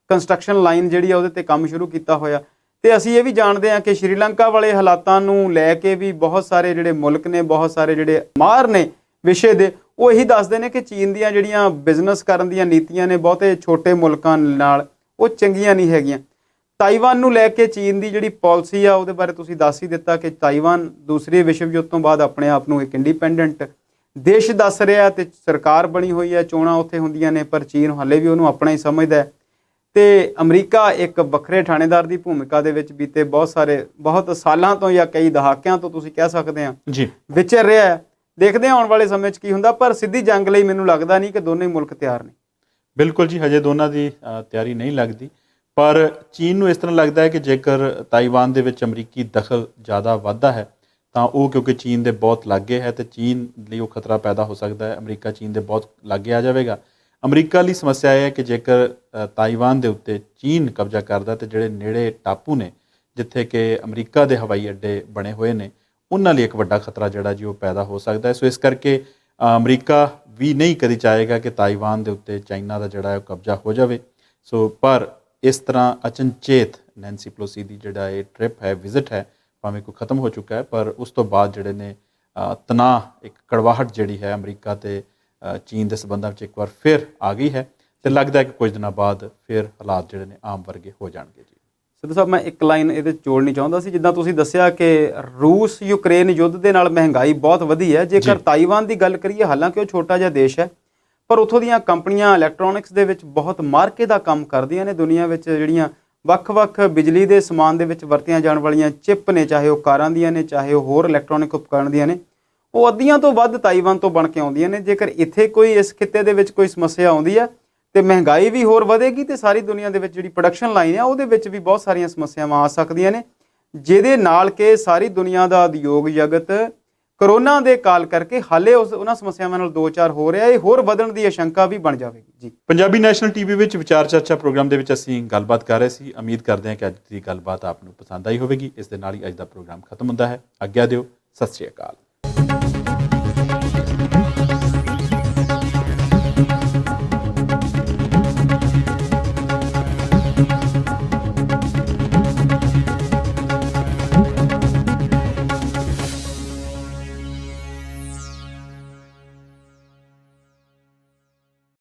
ਕੰਸਟਰਕਸ਼ਨ ਲਾਈਨ ਜਿਹੜੀ ਆ ਉਹਦੇ ਤੇ ਕੰਮ ਸ਼ੁਰੂ ਕੀਤਾ ਹੋਇਆ। ਤੇ ਅਸੀਂ ਇਹ ਵੀ ਜਾਣਦੇ ਹਾਂ ਕਿ ਸ਼੍ਰੀਲੰਕਾ ਵਾਲੇ ਹਾਲਾਤਾਂ ਨੂੰ ਲੈ ਕੇ ਵੀ ਬਹੁਤ ਸਾਰੇ ਜਿਹੜੇ ਮੁਲਕ ਨੇ, ਬਹੁਤ ਸਾਰੇ ਜਿਹੜੇ ਮਾਹਰ ਨੇ ਵਿਸ਼ੇ ਦੇ, ਉਹ ਇਹੀ ਦੱਸਦੇ ਨੇ ਕਿ ਚੀਨ ਦੀਆਂ ਜਿਹੜੀਆਂ ਬਿਜ਼ਨਸ ਕਰਨ ਦੀਆਂ ਨੀਤੀਆਂ ਨੇ ਬਹੁਤੇ ਛੋਟੇ ਮੁਲਕਾਂ ਨਾਲ ਉਹ ਚੰਗੀਆਂ ਨਹੀਂ ਹੈਗੀਆਂ। ਤਾਈਵਾਨ ਨੂੰ ਲੈ ਕੇ ਚੀਨ ਦੀ ਜਿਹੜੀ ਪਾਲਿਸੀ ਆ ਉਹਦੇ ਬਾਰੇ ਤੁਸੀਂ ਦੱਸ ਹੀ ਦਿੱਤਾ ਕਿ ਤਾਈਵਾਨ ਦੂਸਰੇ ਵਿਸ਼ਵ ਯੁੱਧ ਤੋਂ ਬਾਅਦ ਆਪਣੇ ਆਪ ਨੂੰ ਇੱਕ ਇੰਡੀਪੈਂਡੈਂਟ ਦੇਸ਼ ਦੱਸ ਰਿਹਾ ਤੇ ਸਰਕਾਰ ਬਣੀ ਹੋਈ ਹੈ, ਚੋਣਾਂ ਉੱਥੇ ਹੁੰਦੀਆਂ ਨੇ, ਪਰ ਚੀਨ ਹਾਲੇ ਵੀ ਉਹਨੂੰ ਆਪਣਾ ਹੀ ਸਮਝਦਾ ਹੈ। ਤੇ ਅਮਰੀਕਾ ਇੱਕ ਵੱਖਰੇ ਥਾਣੇਦਾਰ ਦੀ ਭੂਮਿਕਾ ਦੇ ਵਿੱਚ ਬੀਤੇ ਬਹੁਤ ਸਾਲਾਂ ਤੋਂ ਜਾਂ ਕਈ ਦਹਾਕਿਆਂ ਤੋਂ ਤੁਸੀਂ ਕਹਿ ਸਕਦੇ ਆ
ਜੀ
ਵਿਚਰ ਰਿਹਾ ਹੈ। ਦੇਖਦੇ ਹਾਂ ਆਉਣ ਵਾਲੇ ਸਮੇਂ 'ਚ ਕੀ ਹੁੰਦਾ, ਪਰ ਸਿੱਧੀ ਜੰਗ ਲਈ ਮੈਨੂੰ ਲੱਗਦਾ ਨਹੀਂ ਕਿ ਦੋਨੇ ਮੁਲਕ ਤਿਆਰ ਨੇ।
ਬਿਲਕੁਲ ਜੀ, ਹਜੇ ਦੋਨਾਂ ਦੀ ਤਿਆਰੀ ਨਹੀਂ ਲੱਗਦੀ, ਪਰ ਚੀਨ ਨੂੰ ਇਸ ਤਰ੍ਹਾਂ ਲੱਗਦਾ ਹੈ ਕਿ ਜੇਕਰ ਤਾਈਵਾਨ ਦੇ ਵਿੱਚ ਅਮਰੀਕੀ ਦਖਲ ਜ਼ਿਆਦਾ ਵੱਧਦਾ ਹੈ ਤਾਂ ਉਹ, ਕਿਉਂਕਿ ਚੀਨ ਦੇ ਬਹੁਤ ਲਾਗੇ ਹੈ ਤੇ ਚੀਨ ਲਈ ਉਹ ਖਤਰਾ ਪੈਦਾ ਹੋ ਸਕਦਾ ਹੈ। ਅਮਰੀਕਾ ਚੀਨ ਦੇ ਬਹੁਤ ਲਾਗੇ ਆ ਜਾਵੇਗਾ। ਅਮਰੀਕਾ ਲਈ ਸਮੱਸਿਆ ਇਹ ਹੈ ਕਿ ਜੇਕਰ ਤਾਈਵਾਨ ਦੇ ਉੱਤੇ ਚੀਨ ਕਬਜ਼ਾ ਕਰਦਾ ਤੇ ਜਿਹੜੇ ਨੇੜੇ ਟਾਪੂ ਨੇ ਜਿੱਥੇ ਕਿ ਅਮਰੀਕਾ ਦੇ ਹਵਾਈ ਅੱਡੇ ਬਣੇ ਹੋਏ ਨੇ, ਉਹਨਾਂ ਲਈ ਇੱਕ ਵੱਡਾ ਖਤਰਾ ਜਿਹੜਾ ਜੀ ਉਹ ਪੈਦਾ ਹੋ ਸਕਦਾ ਹੈ। ਸੋ ਇਸ ਕਰਕੇ ਅਮਰੀਕਾ ਵੀ ਨਹੀਂ ਕਦੀ ਚਾਹੇਗਾ ਕਿ ਤਾਈਵਾਨ ਦੇ ਉੱਤੇ ਚਾਈਨਾ ਦਾ ਜਿਹੜਾ ਹੈ ਉਹ ਕਬਜ਼ਾ ਹੋ ਜਾਵੇ। ਸੋ ਪਰ ਇਸ ਤਰ੍ਹਾਂ ਅਚਨਚੇਤ ਨੈਂਸੀ ਪੈਲੋਸੀ ਦੀ ਜਿਹੜਾ ਇਹ ਟ੍ਰਿਪ ਹੈ, ਵਿਜ਼ਿਟ ਹੈ, ਭਾਵੇਂ ਕੋਈ ਖਤਮ ਹੋ ਚੁੱਕਾ ਹੈ, ਪਰ ਉਸ ਤੋਂ ਬਾਅਦ ਜਿਹੜੇ ਨੇ ਤਣਾਅ, ਇੱਕ ਕੜਵਾਹਟ ਜਿਹੜੀ ਹੈ ਅਮਰੀਕਾ ਤੇ ਚੀਨ ਦੇ ਸੰਬੰਧਾਂ ਵਿੱਚ ਇੱਕ ਵਾਰ ਫਿਰ ਆ ਗਈ ਹੈ ਤੇ ਲੱਗਦਾ ਹੈ ਕਿ ਕੁਝ ਦਿਨਾਂ ਬਾਅਦ ਫਿਰ ਹਾਲਾਤ ਜਿਹੜੇ ਨੇ ਆਮ ਵਰਗੇ ਹੋ ਜਾਣਗੇ ਜੀ।
ਸਿੱਧੂ ਸਾਹਿਬ, ਮੈਂ ਇੱਕ ਲਾਈਨ ਇਹਦੇ ਜੋੜਨੀ ਚਾਹੁੰਦਾ ਸੀ। ਜਿੱਦਾਂ ਤੁਸੀਂ ਦੱਸਿਆ ਕਿ ਰੂਸ ਯੂਕਰੇਨ ਯੁੱਧ ਦੇ ਨਾਲ ਮਹਿੰਗਾਈ ਬਹੁਤ ਵਧੀ ਹੈ। ਜੇਕਰ ਤਾਈਵਾਨ ਦੀ ਗੱਲ ਕਰੀਏ, ਹਾਲਾਂਕਿ ਉਹ ਛੋਟਾ ਜਿਹਾ ਦੇਸ਼ ਹੈ, ਪਰ ਉੱਥੋਂ ਦੀਆਂ ਕੰਪਨੀਆਂ ਇਲੈਕਟ੍ਰੋਨਿਕਸ ਦੇ ਵਿੱਚ ਬਹੁਤ ਮਾਅਰਕੇ ਦਾ ਕੰਮ ਕਰਦੀਆਂ ਨੇ। ਦੁਨੀਆ ਵਿੱਚ ਜਿਹੜੀਆਂ ਵੱਖ-ਵੱਖ ਬਿਜਲੀ ਦੇ ਸਮਾਨ ਦੇ ਵਿੱਚ ਵਰਤੀਆਂ ਜਾਣ ਵਾਲੀਆਂ ਚਿੱਪ ਨੇ, ਚਾਹੇ ਉਹ ਕਾਰਾਂ ਦੀਆਂ ਨੇ, ਚਾਹੇ ਉਹ ਹੋਰ ਇਲੈਕਟ੍ਰੋਨਿਕ ਉਪਕਰਨ ਦੀਆਂ ਨੇ, ਉਹ ਅੱਧੀਆਂ ਤੋਂ ਵੱਧ ਤਾਈਵਾਨ ਤੋਂ ਬਣ ਕੇ ਆਉਂਦੀਆਂ ਨੇ। ਜੇਕਰ ਇੱਥੇ ਕੋਈ ਇਸ ਖਿੱਤੇ ਦੇ ਵਿੱਚ ਕੋਈ ਸਮੱਸਿਆ ਆਉਂਦੀ ਹੈ ਤੇ ਮਹਿੰਗਾਈ ਵੀ ਹੋਰ ਵਧੇਗੀ ਤੇ ਸਾਰੀ ਦੁਨੀਆ ਦੇ ਵਿੱਚ ਜਿਹੜੀ ਪ੍ਰੋਡਕਸ਼ਨ ਲਾਈਨ ਆ ਉਹਦੇ ਵਿੱਚ ਵੀ ਬਹੁਤ ਸਾਰੀਆਂ ਸਮੱਸਿਆਵਾਂ ਆ ਸਕਦੀਆਂ ਨੇ, ਜਿਹਦੇ ਨਾਲ ਕਿ ਸਾਰੀ ਦੁਨੀਆ ਦਾ ਉਦਯੋਗ ਜਗਤ ਕਰੋਨਾ ਦੇ ਕਾਲ ਕਰਕੇ ਹਾਲੇ ਉਹਨਾਂ ਸਮੱਸਿਆਵਾਂ ਨਾਲ ਦੋ ਚਾਰ ਹੋ ਰਿਹਾ, ਇਹ ਹੋਰ ਵਧਣ ਦੀ ਆਸ਼ੰਕਾ ਵੀ ਬਣ ਜਾਵੇਗੀ ਜੀ।
ਪੰਜਾਬੀ ਨੈਸ਼ਨਲ ਟੀਵੀ ਵਿੱਚ ਵਿਚਾਰ ਚਰਚਾ ਪ੍ਰੋਗਰਾਮ ਦੇ ਵਿੱਚ ਅਸੀਂ ਗੱਲਬਾਤ ਕਰ ਰਹੇ ਸੀ। ਉਮੀਦ ਕਰਦੇ ਹਾਂ ਕਿ ਅੱਜ ਦੀ ਗੱਲਬਾਤ ਆਪ ਨੂੰ ਪਸੰਦ ਆਈ ਹੋਵੇਗੀ। ਇਸ ਦੇ ਨਾਲ ਹੀ ਅੱਜ ਦਾ ਪ੍ਰੋਗਰਾਮ ਖਤਮ ਹੁੰਦਾ ਹੈ। ਆਗਿਆ ਦਿਓ। ਸਤਿ ਸ਼੍ਰੀ ਅਕਾਲ।